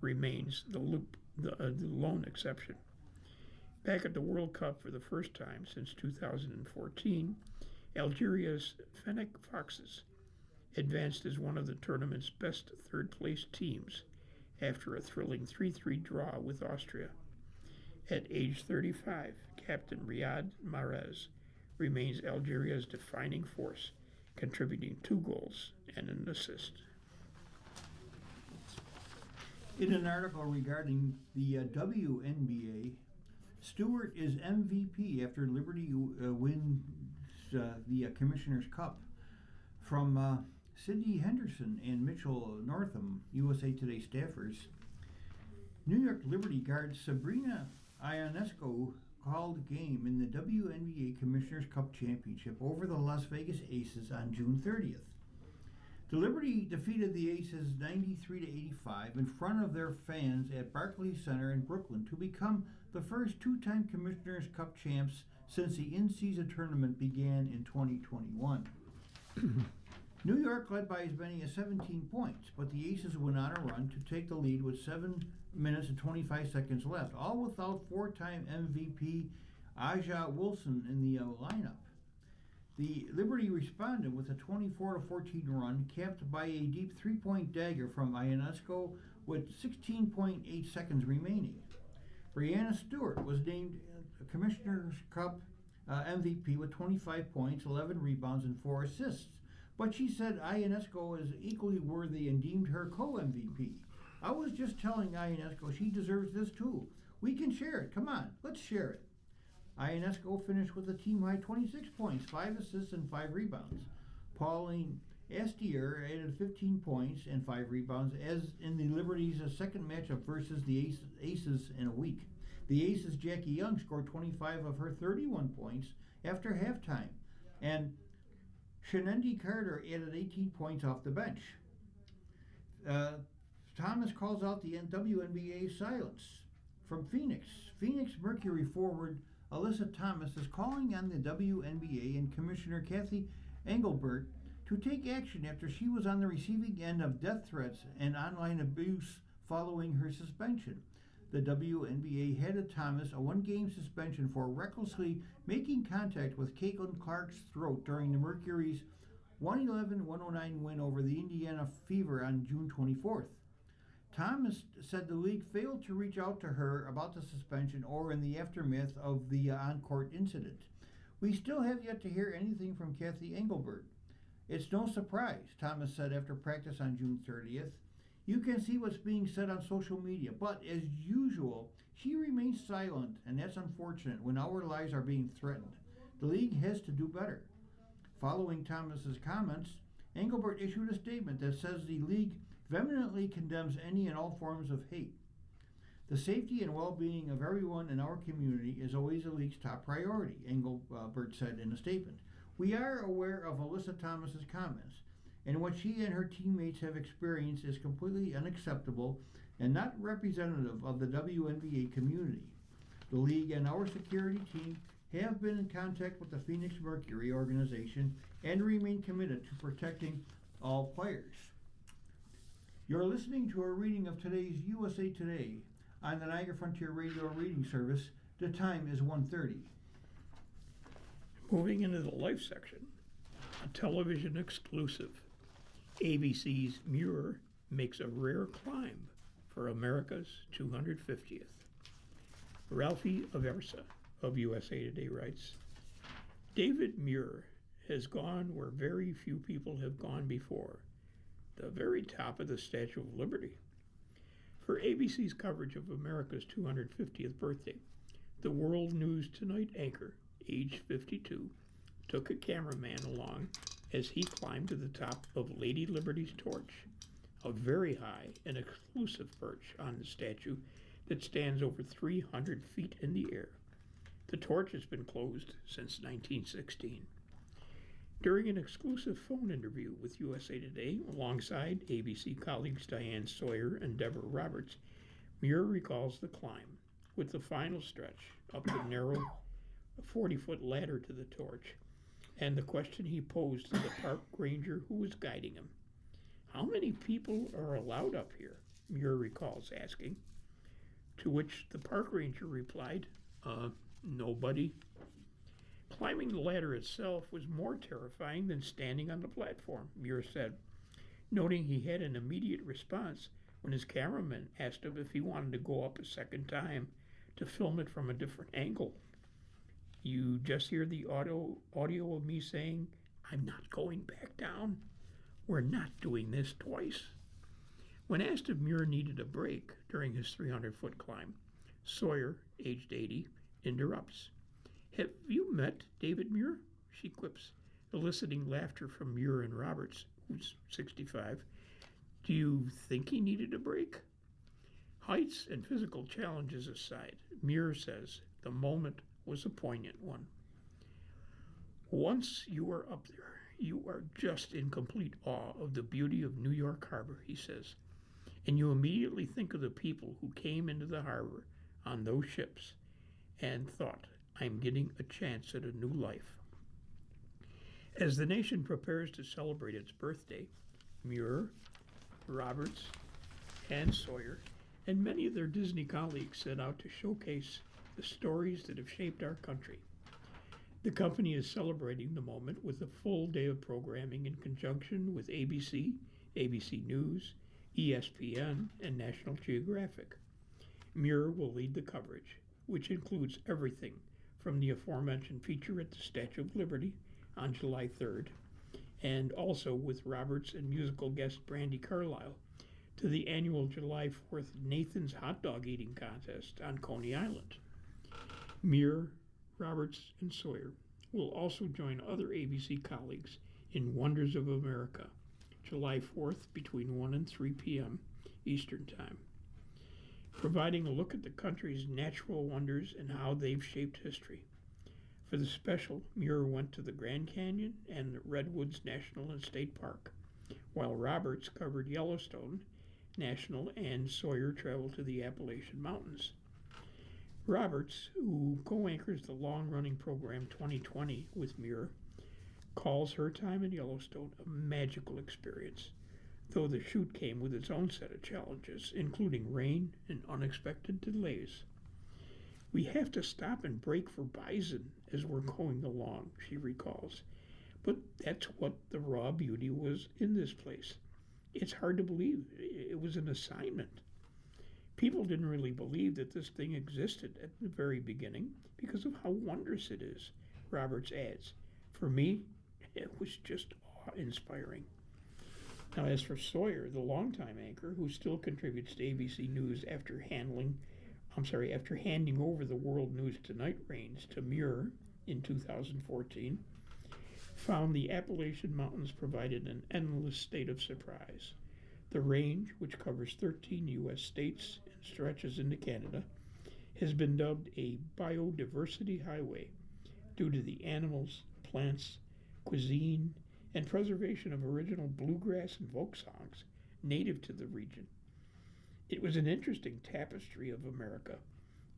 remains the lone exception. Back at the World Cup for the first time since 2014, Algeria's Fennec Foxes advanced as one of the tournament's best third-place teams after a thrilling 3-3 draw with Austria. At age 35, Captain Riyad Mahrez remains Algeria's defining force, contributing 2 goals and an assist. In an article regarding the WNBA, Stewart is MVP after Liberty wins the Commissioner's Cup. From Sydney Henderson and Mitchell Northam, USA Today staffers, New York Liberty guard Sabrina Ionescu called game in the WNBA Commissioner's Cup Championship over the Las Vegas Aces on June 30th. The Liberty defeated the Aces 93-85 in front of their fans at Barclays Center in Brooklyn to become the first 2-time Commissioner's Cup champs since the in-season tournament began in 2021. New York led by as many as 17 points, but the Aces went on a run to take the lead with 7 minutes and 25 seconds left, all without 4-time MVP Aja Wilson in the lineup. The Liberty responded with a 24-14 run, capped by a deep 3-point dagger from Ionescu with 16.8 seconds remaining. Breanna Stewart was named Commissioner's Cup MVP with 25 points, 11 rebounds, and 4 assists. But she said Ionescu is equally worthy and deemed her co-MVP. I was just telling Ionescu she deserves this too. We can share it. Come on, let's share it. Ionescu finished with a team-high 26 points, 5 assists, and 5 rebounds. Pauline Astier added 15 points and 5 rebounds, as in the Liberty's second matchup versus the Aces in a week. The Aces' Jackie Young scored 25 of her 31 points after halftime, and Shanendy Carter added 18 points off the bench. Thomas calls out the WNBA silence. From Phoenix, Phoenix Mercury forward Alyssa Thomas is calling on the WNBA and Commissioner Kathy Engelbert to take action after she was on the receiving end of death threats and online abuse following her suspension. The WNBA handed Thomas a 1-game suspension for recklessly making contact with Caitlin Clark's throat during the Mercury's 111-109 win over the Indiana Fever on June 24th. Thomas said the league failed to reach out to her about the suspension or in the aftermath of the on-court incident. We still have yet to hear anything from Kathy Engelbert. It's no surprise, Thomas said after practice on June 30th. You can see what's being said on social media, but as usual, she remains silent, and that's unfortunate when our lives are being threatened. The league has to do better. Following Thomas's comments, Engelbert issued a statement that says the league vehemently condemns any and all forms of hate. The safety and well-being of everyone in our community is always the league's top priority, Engelbert said in a statement. We are aware of Alyssa Thomas's comments, and what she and her teammates have experienced is completely unacceptable and not representative of the WNBA community. The league and our security team have been in contact with the Phoenix Mercury organization and remain committed to protecting all players. You're listening to a reading of today's USA Today on the Niagara Frontier Radio Reading Service. The time is 1:30. Moving into the life section, a television exclusive. ABC's Muir makes a rare climb for America's 250th. Ralphie Aversa, of USA Today writes, David Muir has gone where very few people have gone before, the very top of the Statue of Liberty. For ABC's coverage of America's 250th birthday, the World News Tonight anchor, age 52, took a cameraman along as he climbed to the top of Lady Liberty's torch, a very high and exclusive perch on the statue that stands over 300 feet in the air. The torch has been closed since 1916. During an exclusive phone interview with USA Today, alongside ABC colleagues Diane Sawyer and Deborah Roberts, Muir recalls the climb, with the final stretch up the narrow 40-foot ladder to the torch, and the question he posed to the park ranger who was guiding him. How many people are allowed up here? Muir recalls asking, to which the park ranger replied, nobody. Climbing the ladder itself was more terrifying than standing on the platform, Muir said, noting he had an immediate response when his cameraman asked him if he wanted to go up a second time to film it from a different angle. You just hear the audio of me saying, I'm not going back down. We're not doing this twice. When asked if Muir needed a break during his 300-foot climb, Sawyer, aged 80, interrupts. Have you met David Muir? She quips, eliciting laughter from Muir and Roberts, who's 65. Do you think he needed a break? Heights and physical challenges aside, Muir says the moment was a poignant one. Once you are up there, you are just in complete awe of the beauty of New York Harbor, he says, and you immediately think of the people who came into the harbor on those ships and thought, I'm getting a chance at a new life. As the nation prepares to celebrate its birthday, Muir, Roberts, and Sawyer, and many of their Disney colleagues set out to showcase the stories that have shaped our country. The company is celebrating the moment with a full day of programming in conjunction with ABC, ABC News, ESPN, and National Geographic. Muir will lead the coverage, which includes everything from the aforementioned feature at the Statue of Liberty on July 3rd, and also with Roberts and musical guest Brandi Carlile, to the annual July 4th Nathan's Hot Dog Eating Contest on Coney Island. Muir, Roberts, and Sawyer will also join other ABC colleagues in Wonders of America, July 4th between 1 and 3 p.m. Eastern Time, providing a look at the country's natural wonders and how they've shaped history. For the special, Muir went to the Grand Canyon and the Redwoods National and State Park, while Roberts covered Yellowstone National and Sawyer traveled to the Appalachian Mountains. Roberts, who co-anchors the long-running program 2020 with Muir, calls her time in Yellowstone a magical experience, though the shoot came with its own set of challenges, including rain and unexpected delays. We have to stop and break for bison as we're going along, she recalls, but that's what the raw beauty was in this place. It's hard to believe it was an assignment. People didn't really believe that this thing existed at the very beginning because of how wondrous it is, Roberts adds. For me, it was just awe-inspiring. Now, as for Sawyer, the longtime anchor, who still contributes to ABC News after handing over the World News Tonight reins to Muir in 2014, found the Appalachian Mountains provided an endless state of surprise. The range, which covers 13 U.S. states and stretches into Canada, has been dubbed a biodiversity highway due to the animals, plants, cuisine, and preservation of original bluegrass and folk songs native to the region. It was an interesting tapestry of America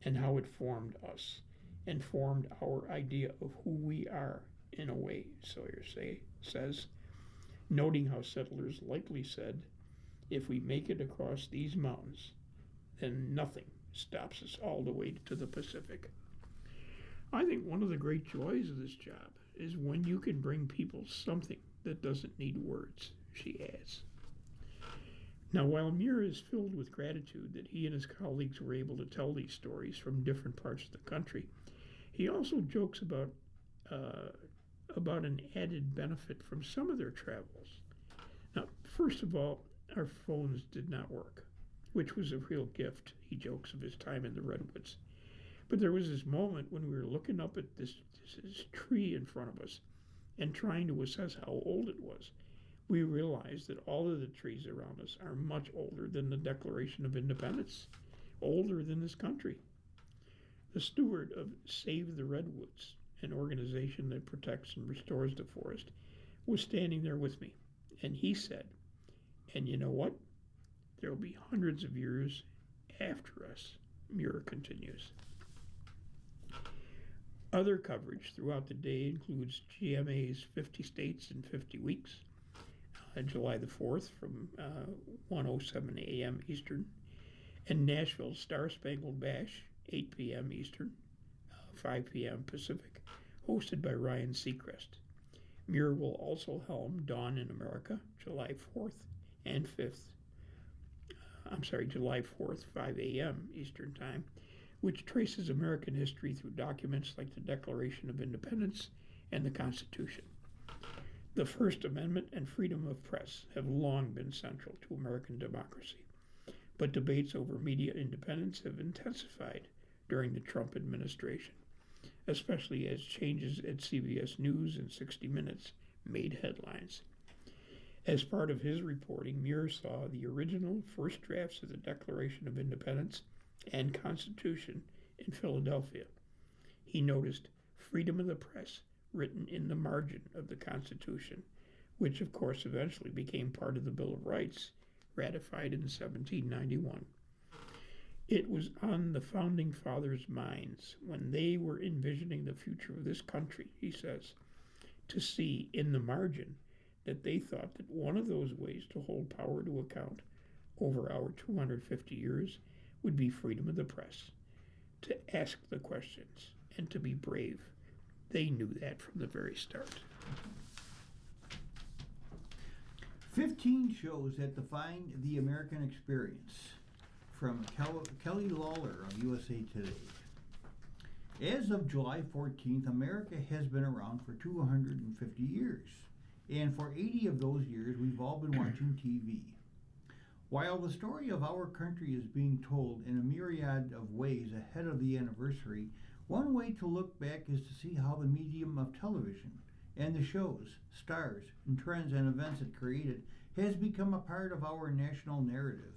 and how it formed us and formed our idea of who we are, in a way, Sawyer says, noting how settlers likely said, if we make it across these mountains, then nothing stops us all the way to the Pacific. I think one of the great joys of this job is when you can bring people something that doesn't need words, she adds. Now, while Muir is filled with gratitude that he and his colleagues were able to tell these stories from different parts of the country, He also jokes about an added benefit from some of their travels. Now, first of all, our phones did not work, which was a real gift. He jokes of his time in the Redwoods. But there was this moment when we were looking up at this tree in front of us and trying to assess how old it was. We realized that all of the trees around us are much older than the Declaration of Independence, older than this country. The steward of Save the Redwoods, an organization that protects and restores the forest, was standing there with me. And he said, and you know what? There will be hundreds of years after us, Muir continues. Other coverage throughout the day includes GMA's 50 States in 50 Weeks, July the 4th from 1:07 a.m. Eastern, and Nashville's Star Spangled Bash, 8 p.m. Eastern, 5 p.m. Pacific, hosted by Ryan Seacrest. Muir will also helm Dawn in America, July 4th and 5th. July 4th, 5 a.m. Eastern Time, which traces American history through documents like the Declaration of Independence and the Constitution. The First Amendment and freedom of press have long been central to American democracy, but debates over media independence have intensified during the Trump administration, especially as changes at CBS News and 60 Minutes made headlines. As part of his reporting, Muir saw the original first drafts of the Declaration of Independence and Constitution in Philadelphia. He noticed freedom of the press written in the margin of the Constitution, which of course eventually became part of the Bill of Rights, ratified in 1791. It was on the Founding Fathers' minds when they were envisioning the future of this country, he says, to see in the margin that they thought that one of those ways to hold power to account over our 250 years would be freedom of the press, to ask the questions and to be brave. They knew that from the very start. 15 shows that define the American experience, from Kelly Lawler of USA Today. As of July 14th, America has been around for 250 years, and for 80 of those years we've all been watching TV. While the story of our country is being told in a myriad of ways ahead of the anniversary, one way to look back is to see how the medium of television and the shows, stars, and trends and events it created has become a part of our national narrative.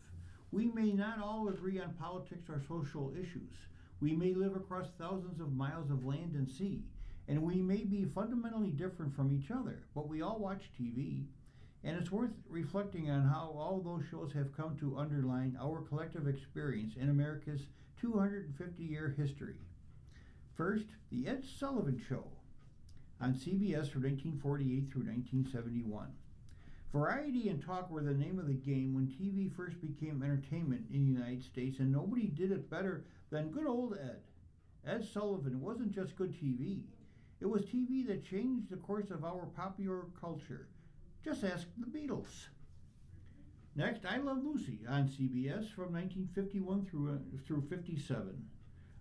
We may not all agree on politics or social issues. We may live across thousands of miles of land and sea, and we may be fundamentally different from each other, but we all watch TV. And it's worth reflecting on how all those shows have come to underline our collective experience in America's 250-year history. First, the Ed Sullivan Show on CBS from 1948 through 1971. Variety and talk were the name of the game when TV first became entertainment in the United States, and nobody did it better than good old Ed. Ed Sullivan wasn't just good TV. It was TV that changed the course of our popular culture. Just ask the Beatles. Next, I Love Lucy on CBS from 1951 through 57.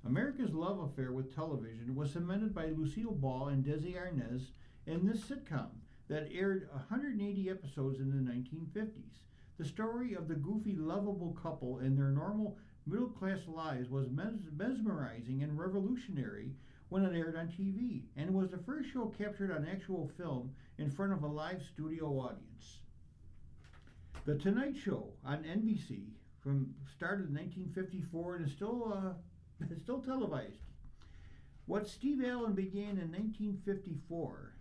America's love affair with television was cemented by Lucille Ball and Desi Arnaz in this sitcom that aired 180 episodes in the 1950s. The story of the goofy, lovable couple and their normal middle-class lives was mesmerizing and revolutionary when it aired on TV, and was the first show captured on actual film in front of a live studio audience. The Tonight Show on NBC started in 1954 and is still televised. What Steve Allen began in 1954,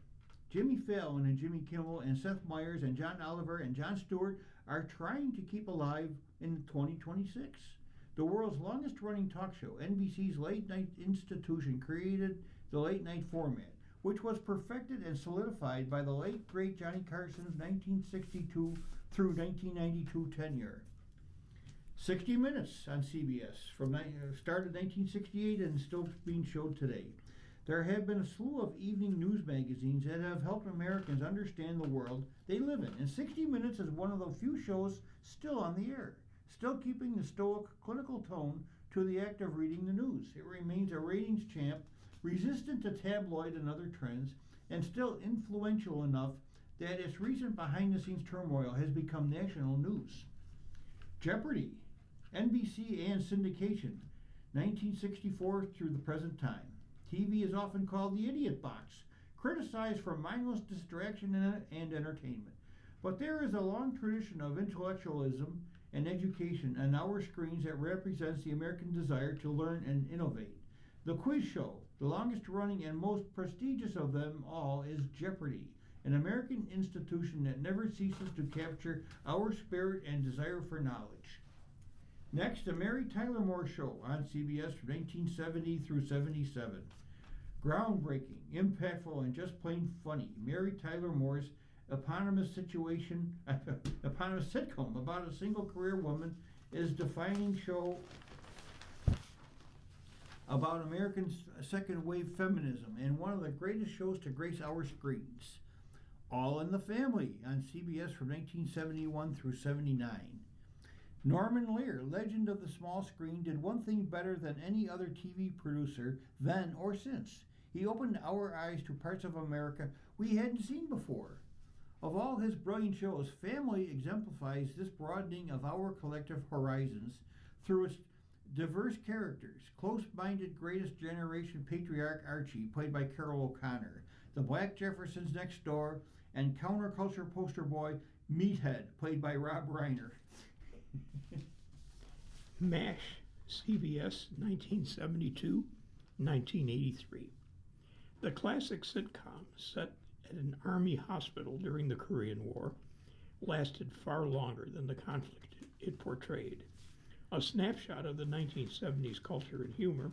Jimmy Fallon and Jimmy Kimmel and Seth Meyers and John Oliver and Jon Stewart are trying to keep alive in 2026. The world's longest running talk show, NBC's late night institution, created the late night format, which was perfected and solidified by the late great Johnny Carson's 1962 through 1992 tenure. 60 Minutes on CBS started 1968 and still being showed today. There have been a slew of evening news magazines that have helped Americans understand the world they live in, and 60 Minutes is one of the few shows still on the air, still keeping the stoic, clinical tone to the act of reading the news. It remains a ratings champ resistant to tabloid and other trends, and still influential enough that its recent behind-the-scenes turmoil has become national news. Jeopardy! NBC and syndication, 1964 through the present time. TV is often called the idiot box, criticized for mindless distraction and entertainment. But there is a long tradition of intellectualism and education on our screens that represents the American desire to learn and innovate. The quiz show, the longest running and most prestigious of them all, is Jeopardy! An American institution that never ceases to capture our spirit and desire for knowledge. Next, the Mary Tyler Moore Show on CBS from 1970 through 77. Groundbreaking, impactful, and just plain funny, Mary Tyler Moore's eponymous sitcom about a single career woman is a defining show about American second wave feminism and one of the greatest shows to grace our screens. All in the Family on CBS from 1971 through 79. Norman Lear, legend of the small screen, did one thing better than any other TV producer then or since. He opened our eyes to parts of America we hadn't seen before. Of all his brilliant shows, Family exemplifies this broadening of our collective horizons through its diverse characters. Close-minded greatest generation patriarch Archie, played by Carol O'Connor, the Black Jeffersons next door, and counterculture poster boy Meathead, played by Rob Reiner. MASH, CBS, 1972-1983. The classic sitcom set at an army hospital during the Korean War lasted far longer than the conflict it portrayed. A snapshot of the 1970s culture and humor,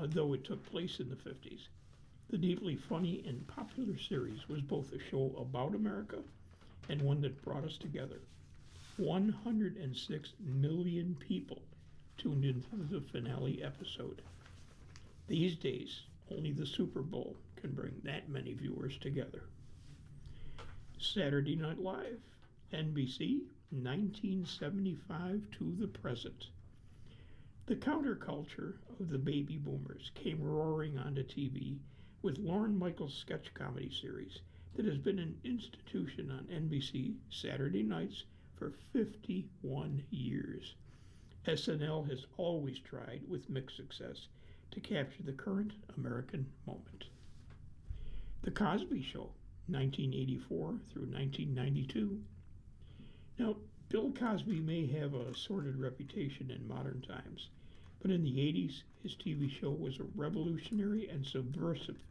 though it took place in the 50s. The deeply funny and popular series was both a show about America and one that brought us together. 106 million people tuned into the finale episode. These days, only the Super Bowl can bring that many viewers together. Saturday Night Live, NBC, 1975 to the present. The counterculture of the baby boomers came roaring onto TV with Lorne Michaels' sketch comedy series that has been an institution on NBC Saturday nights for 51 years. SNL has always tried, with mixed success, to capture the current American moment. The Cosby Show, 1984 through 1992. Now, Bill Cosby may have a sordid reputation in modern times, but in the 80s, his TV show was a revolutionary and subversive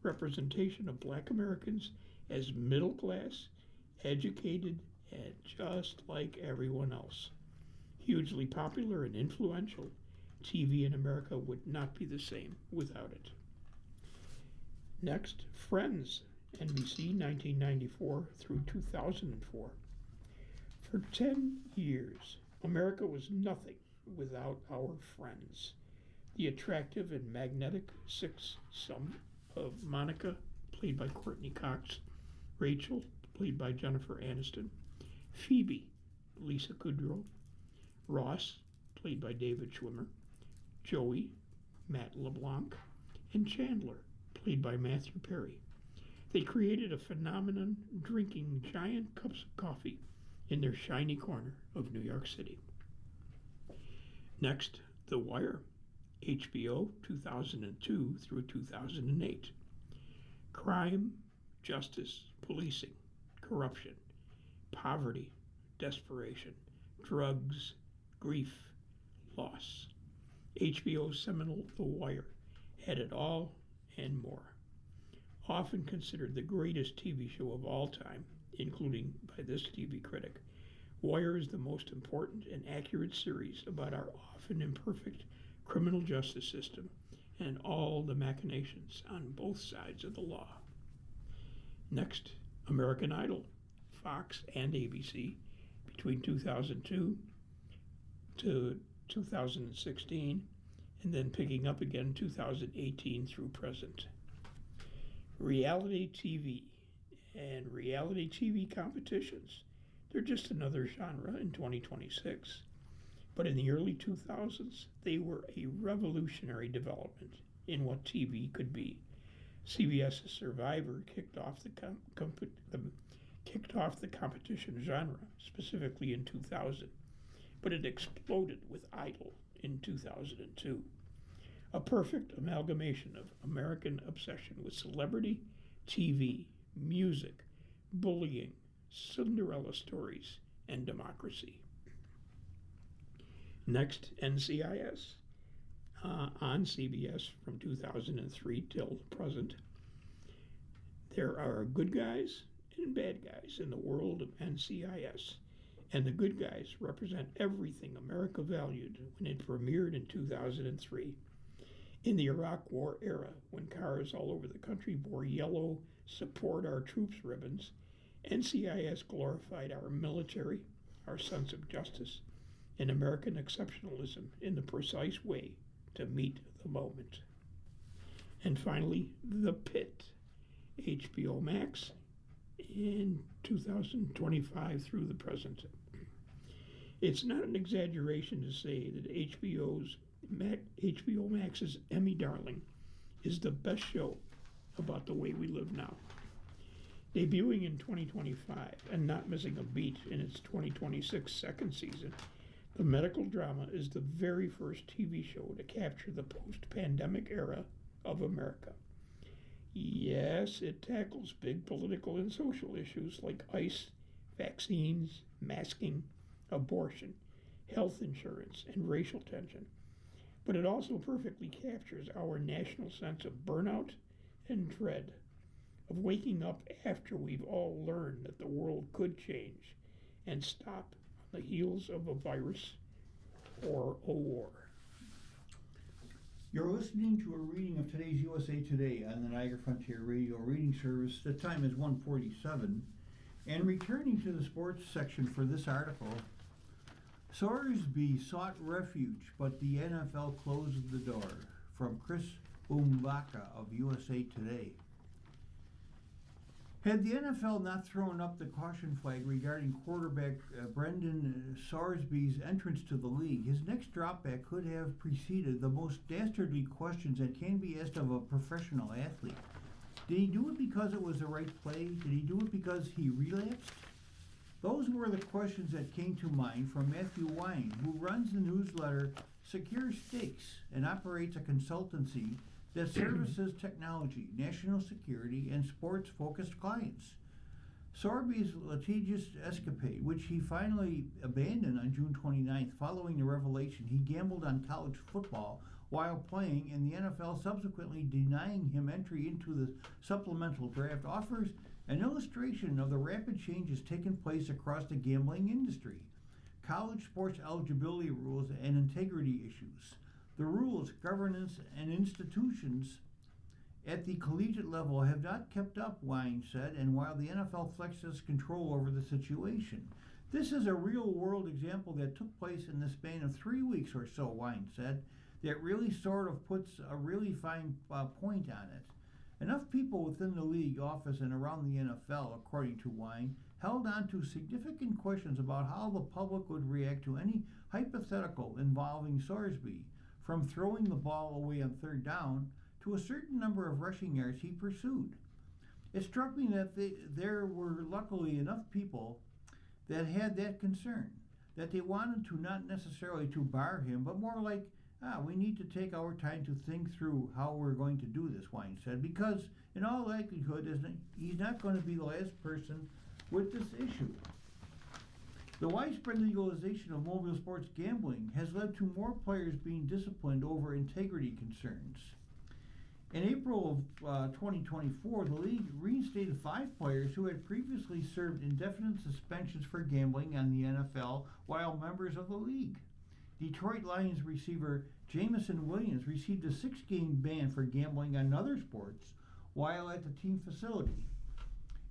representation of Black Americans as middle class, educated, and just like everyone else. Hugely popular and influential, TV in America would not be the same without it. Next, Friends, NBC, 1994 through 2004. For 10 years, America was nothing without our friends. The attractive and magnetic six-some of Monica, played by Courtney Cox, Rachel, played by Jennifer Aniston, Phoebe, Lisa Kudrow, Ross, played by David Schwimmer, Joey, Matt LeBlanc, and Chandler, played by Matthew Perry. They created a phenomenon drinking giant cups of coffee in their shiny corner of New York City. Next, The Wire, HBO, 2002 through 2008. Crime, justice, policing, corruption, poverty, desperation, drugs, grief, loss. HBO's seminal The Wire had it all and more. Often considered the greatest TV show of all time, including by this TV critic, Wire is the most important and accurate series about our often imperfect criminal justice system and all the machinations on both sides of the law. Next, American Idol, Fox and ABC, between 2002 to 2016, and then picking up again 2018 through present. Reality TV and reality TV competitions. They're just another genre in 2026. But in the early 2000s, they were a revolutionary development in what TV could be. CBS's Survivor kicked off the competition genre, specifically in 2000, but it exploded with Idol in 2002. A perfect amalgamation of American obsession with celebrity, TV, music, bullying, Cinderella stories, and democracy. Next, NCIS. On CBS from 2003 till present. There are good guys and bad guys in the world of NCIS, and the good guys represent everything America valued when it premiered in 2003. In the Iraq War era, when cars all over the country bore yellow "Support Our Troops" ribbons, NCIS glorified our military, our sense of justice, and American exceptionalism in the precise way to meet the moment. And finally, The Pit, HBO Max, in 2025 through the present. It's not an exaggeration to say that HBO Max's Emmy darling is the best show about the way we live now. Debuting in 2025 and not missing a beat in its 2026 second season, the medical drama is the very first TV show to capture the post-pandemic era of America. Yes, it tackles big political and social issues like ICE, vaccines, masking, abortion, health insurance, and racial tension. But it also perfectly captures our national sense of burnout and dread, of waking up after we've all learned that the world could change and stop on the heels of a virus or a war. You're listening to a reading of today's USA Today on the Niagara Frontier Radio reading service. The time is 1:47. And returning to the sports section for this article, Sorsby sought refuge, but the NFL closed the door. From Chris Umbaka of USA Today. Had the NFL not thrown up the caution flag regarding quarterback Brendan Sorsby's entrance to the league, his next dropback could have preceded the most dastardly questions that can be asked of a professional athlete. Did he do it because it was the right play? Did he do it because he relapsed? Those were the questions that came to mind from Matthew Wine, who runs the newsletter Secure Stakes and operates a consultancy that services technology, national security, and sports-focused clients. Sorby's litigious escapade, which he finally abandoned on June 29th following the revelation he gambled on college football while playing, and the NFL subsequently denying him entry into the supplemental draft, offers an illustration of the rapid changes taking place across the gambling industry, college sports eligibility rules, and integrity issues. The rules, governance, and institutions at the collegiate level have not kept up, Wine said, and while the NFL flexes control over the situation. This is a real-world example that took place in the span of 3 weeks or so, Wine said, that really sort of puts a really fine point on it. Enough people within the league office and around the NFL, according to Wine, held on to significant questions about how the public would react to any hypothetical involving Sorsby, from throwing the ball away on third down to a certain number of rushing yards he pursued. It struck me that there were luckily enough people that had that concern, that they wanted to not necessarily to bar him, but more like, we need to take our time to think through how we're going to do this, Wine said, because in all likelihood, he's not going to be the last person with this issue. The widespread legalization of mobile sports gambling has led to more players being disciplined over integrity concerns. In April of 2024, the league reinstated 5 players who had previously served indefinite suspensions for gambling on the NFL while members of the league. Detroit Lions receiver Jameson Williams received a 6-game ban for gambling on other sports while at the team facility.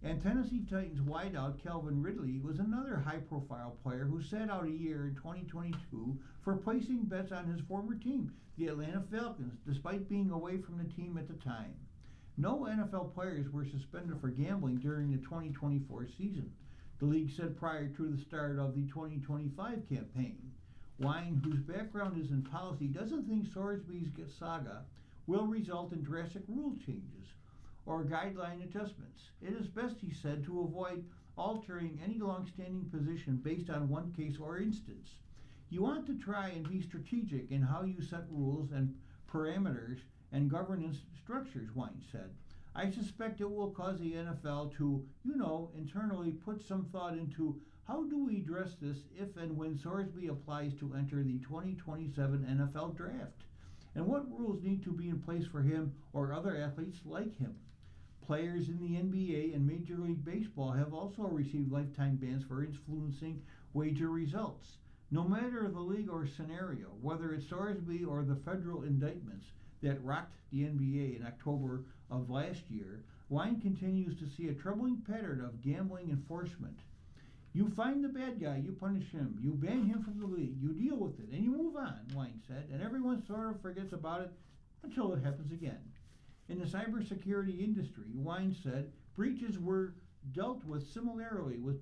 And Tennessee Titans wideout Calvin Ridley was another high-profile player who sat out a year in 2022 for placing bets on his former team, the Atlanta Falcons, despite being away from the team at the time. No NFL players were suspended for gambling during the 2024 season, the league said prior to the start of the 2025 campaign. Wine, whose background is in policy, doesn't think Sorsby's saga will result in drastic rule changes or guideline adjustments. It is best, he said, to avoid altering any long-standing position based on one case or instance. You want to try and be strategic in how you set rules and parameters and governance structures, Wine said. I suspect it will cause the NFL to, internally put some thought into how do we address this if and when Sorsby applies to enter the 2027 NFL draft, and what rules need to be in place for him or other athletes like him. Players in the NBA and Major League Baseball have also received lifetime bans for influencing wager results. No matter the league or scenario, whether it's Sorsby or the federal indictments that rocked the NBA in October of last year, Wine continues to see a troubling pattern of gambling enforcement. You find the bad guy, you punish him, you ban him from the league, you deal with it, and you move on, Wine said, and everyone sort of forgets about it until it happens again. In the cybersecurity industry, Wine said, breaches were dealt with similarly with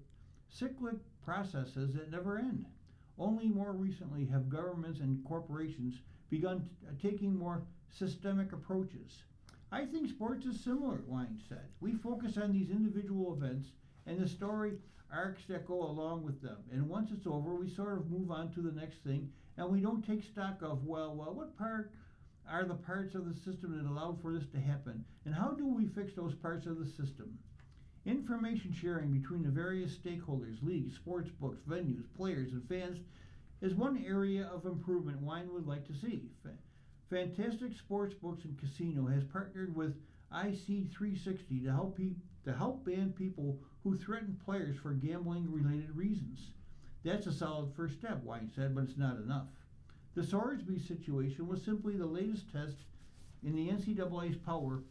cyclic processes that never end. Only more recently have governments and corporations begun taking more systemic approaches. I think sports is similar, Wine said. We focus on these individual events and the story arcs that go along with them. And once it's over, we sort of move on to the next thing, and we don't take stock of, what part are the parts of the system that allowed for this to happen, and how do we fix those parts of the system? Information sharing between the various stakeholders, leagues, sports books, venues, players, and fans is one area of improvement Wine would like to see. Fantastic Sports Books and Casino has partnered with IC360 to help ban people who threaten players for gambling-related reasons. That's a solid first step, Wine said, but it's not enough. The Sorsby situation was simply the latest test in the NCAA's power,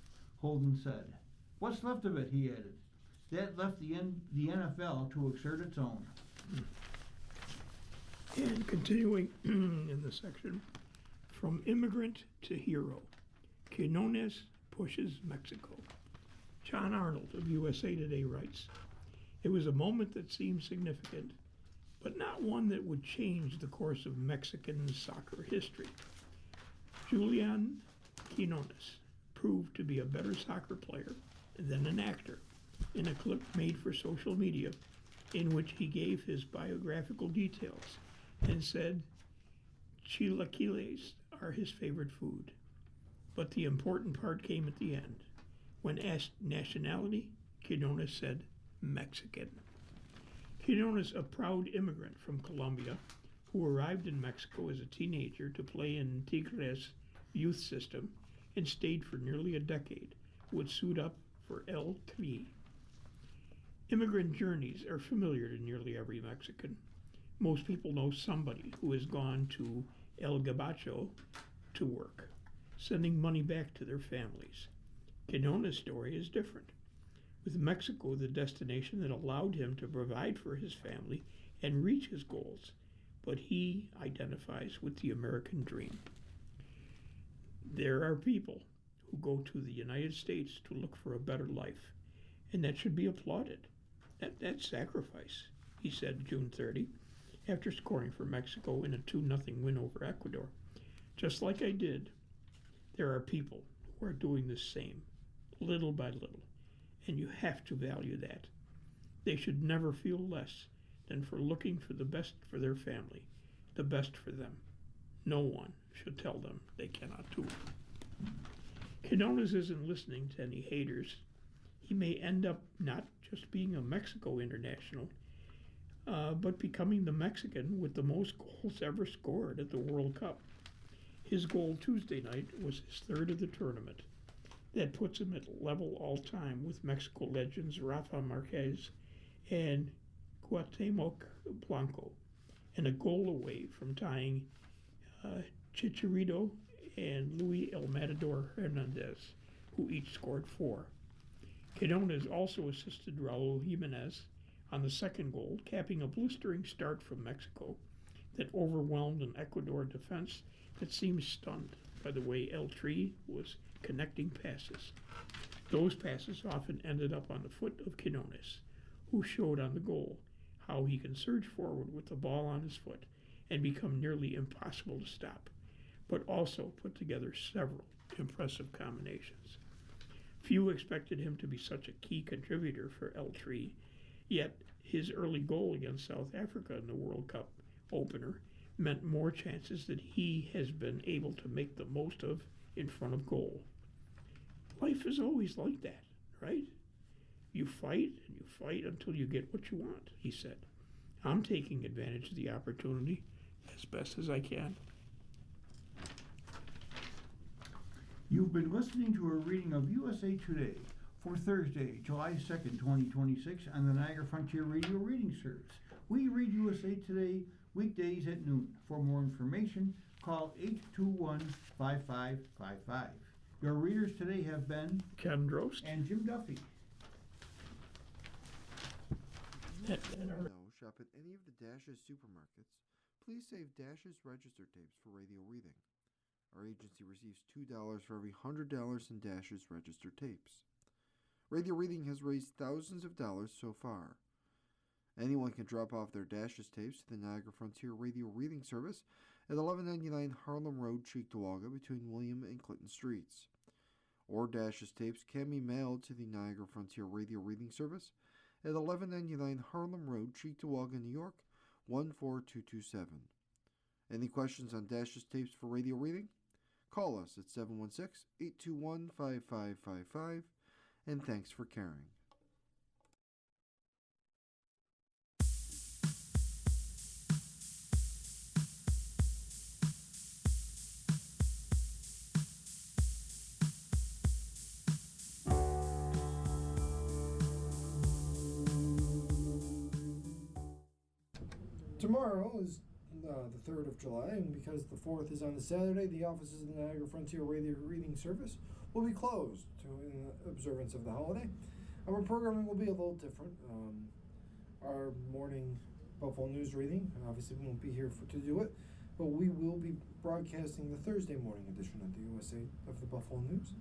Holden said. What's left of it, he added. That left the NFL to exert its own. And continuing in the section, from immigrant to hero, Quinones pushes Mexico. John Arnold of USA Today writes, it was a moment that seemed significant, but not one that would change the course of Mexican soccer history. Julian Quinones proved to be a better soccer player than an actor in a clip made for social media in which he gave his biographical details and said chilaquiles are his favorite food. But the important part came at the end. When asked nationality, Quinones said Mexican. Quinones, a proud immigrant from Colombia who arrived in Mexico as a teenager to play in Tigres youth system and stayed for nearly a decade, would suit up for El Tri. Immigrant journeys are familiar to nearly every Mexican. Most people know somebody who has gone to El Gabacho to work, sending money back to their families. Quinones' story is different, with Mexico the destination that allowed him to provide for his family and reach his goals, but he identifies with the American dream. There are people who go to the United States to look for a better life, and that should be applauded. That's sacrifice, he said June 30, after scoring for Mexico in a 2-0 win over Ecuador. Just like I did, there are people who are doing the same, little by little, and you have to value that. They should never feel less than for looking for the best for their family, the best for them. No one should tell them they cannot do it. Quinones isn't listening to any haters. He may end up not just being a Mexico international, but becoming the Mexican with the most goals ever scored at the World Cup. His goal Tuesday night was his third of the tournament. That puts him at level all-time with Mexico legends Rafa Marquez and Cuauhtemoc Blanco, and a goal away from tying Chicharito and Luis El Matador Hernandez, who each scored 4. Quinones also assisted Raul Jimenez on the second goal, capping a blistering start from Mexico that overwhelmed an Ecuador defense that seemed stunned by the way El Tri was connecting passes. Those passes often ended up on the foot of Quinones, who showed on the goal how he can surge forward with the ball on his foot and become nearly impossible to stop, but also put together several impressive combinations. Few expected him to be such a key contributor for L3, yet his early goal against South Africa in the World Cup opener meant more chances that he has been able to make the most of in front of goal. Life is always like that, right? You fight and you fight until you get what you want, he said. I'm taking advantage of the opportunity as best as I can. You've been listening to a reading of USA Today for Thursday, July 2nd, 2026 on the Niagara Frontier Radio Reading Service. We read USA Today weekdays at noon. For more information, call 821-5555. Your readers today have been Ken Drost. and Jim Duffy. If you know, shop at any of the Dash's supermarkets, please save Dash's register tapes for radio reading. Our agency receives $2 for every $100 in Dash's register tapes. Radio reading has raised thousands of dollars so far. Anyone can drop off their Dash's tapes to the Niagara Frontier Radio Reading Service at 1199 Harlem Road, Cheektowaga, between William and Clinton Streets. Or Dash's tapes can be mailed to the Niagara Frontier Radio Reading Service at 1199 Harlem Road, Cheektowaga, New York, 14227. Any questions on Dash's tapes for radio reading? Call us at 716-821-5555, and thanks for caring. Tomorrow is the 3rd of July, and because the 4th is on a Saturday, the offices of the Niagara Frontier Radio Reading Service will be closed in observance of the holiday. Our programming will be a little different. Our morning Buffalo News reading, obviously we won't be here to do it, but we will be broadcasting the Thursday morning edition of the USA of the Buffalo News.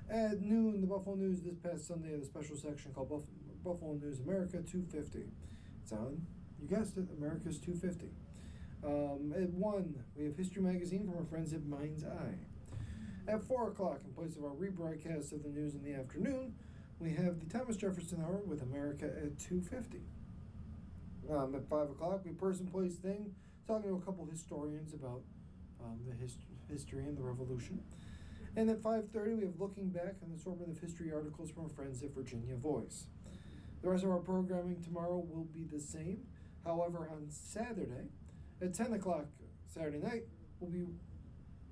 At noon, the Buffalo News this past Sunday had a special section called Buffalo News America 250. It's on, you guessed it, America's 250. At 1, we have History Magazine from our friends at Mind's Eye. At 4 o'clock, in place of our rebroadcast of the news in the afternoon, we have the Thomas Jefferson Hour with America at 2:50. At 5 o'clock, we Person, Place, Thing, talking to a couple historians about the history and the Revolution. And at 5:30, we have Looking Back, an assortment of history articles from our friends at Virginia Voice. The rest of our programming tomorrow will be the same. However, on Saturday, at 10 o'clock Saturday night, we'll be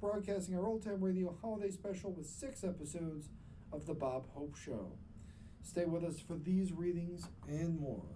broadcasting our Old Time Radio Holiday Special with 6 episodes of The Bob Hope Show. Stay with us for these readings and more.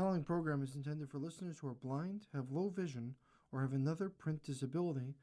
following program is intended for listeners who are blind, have low vision, or have another print disability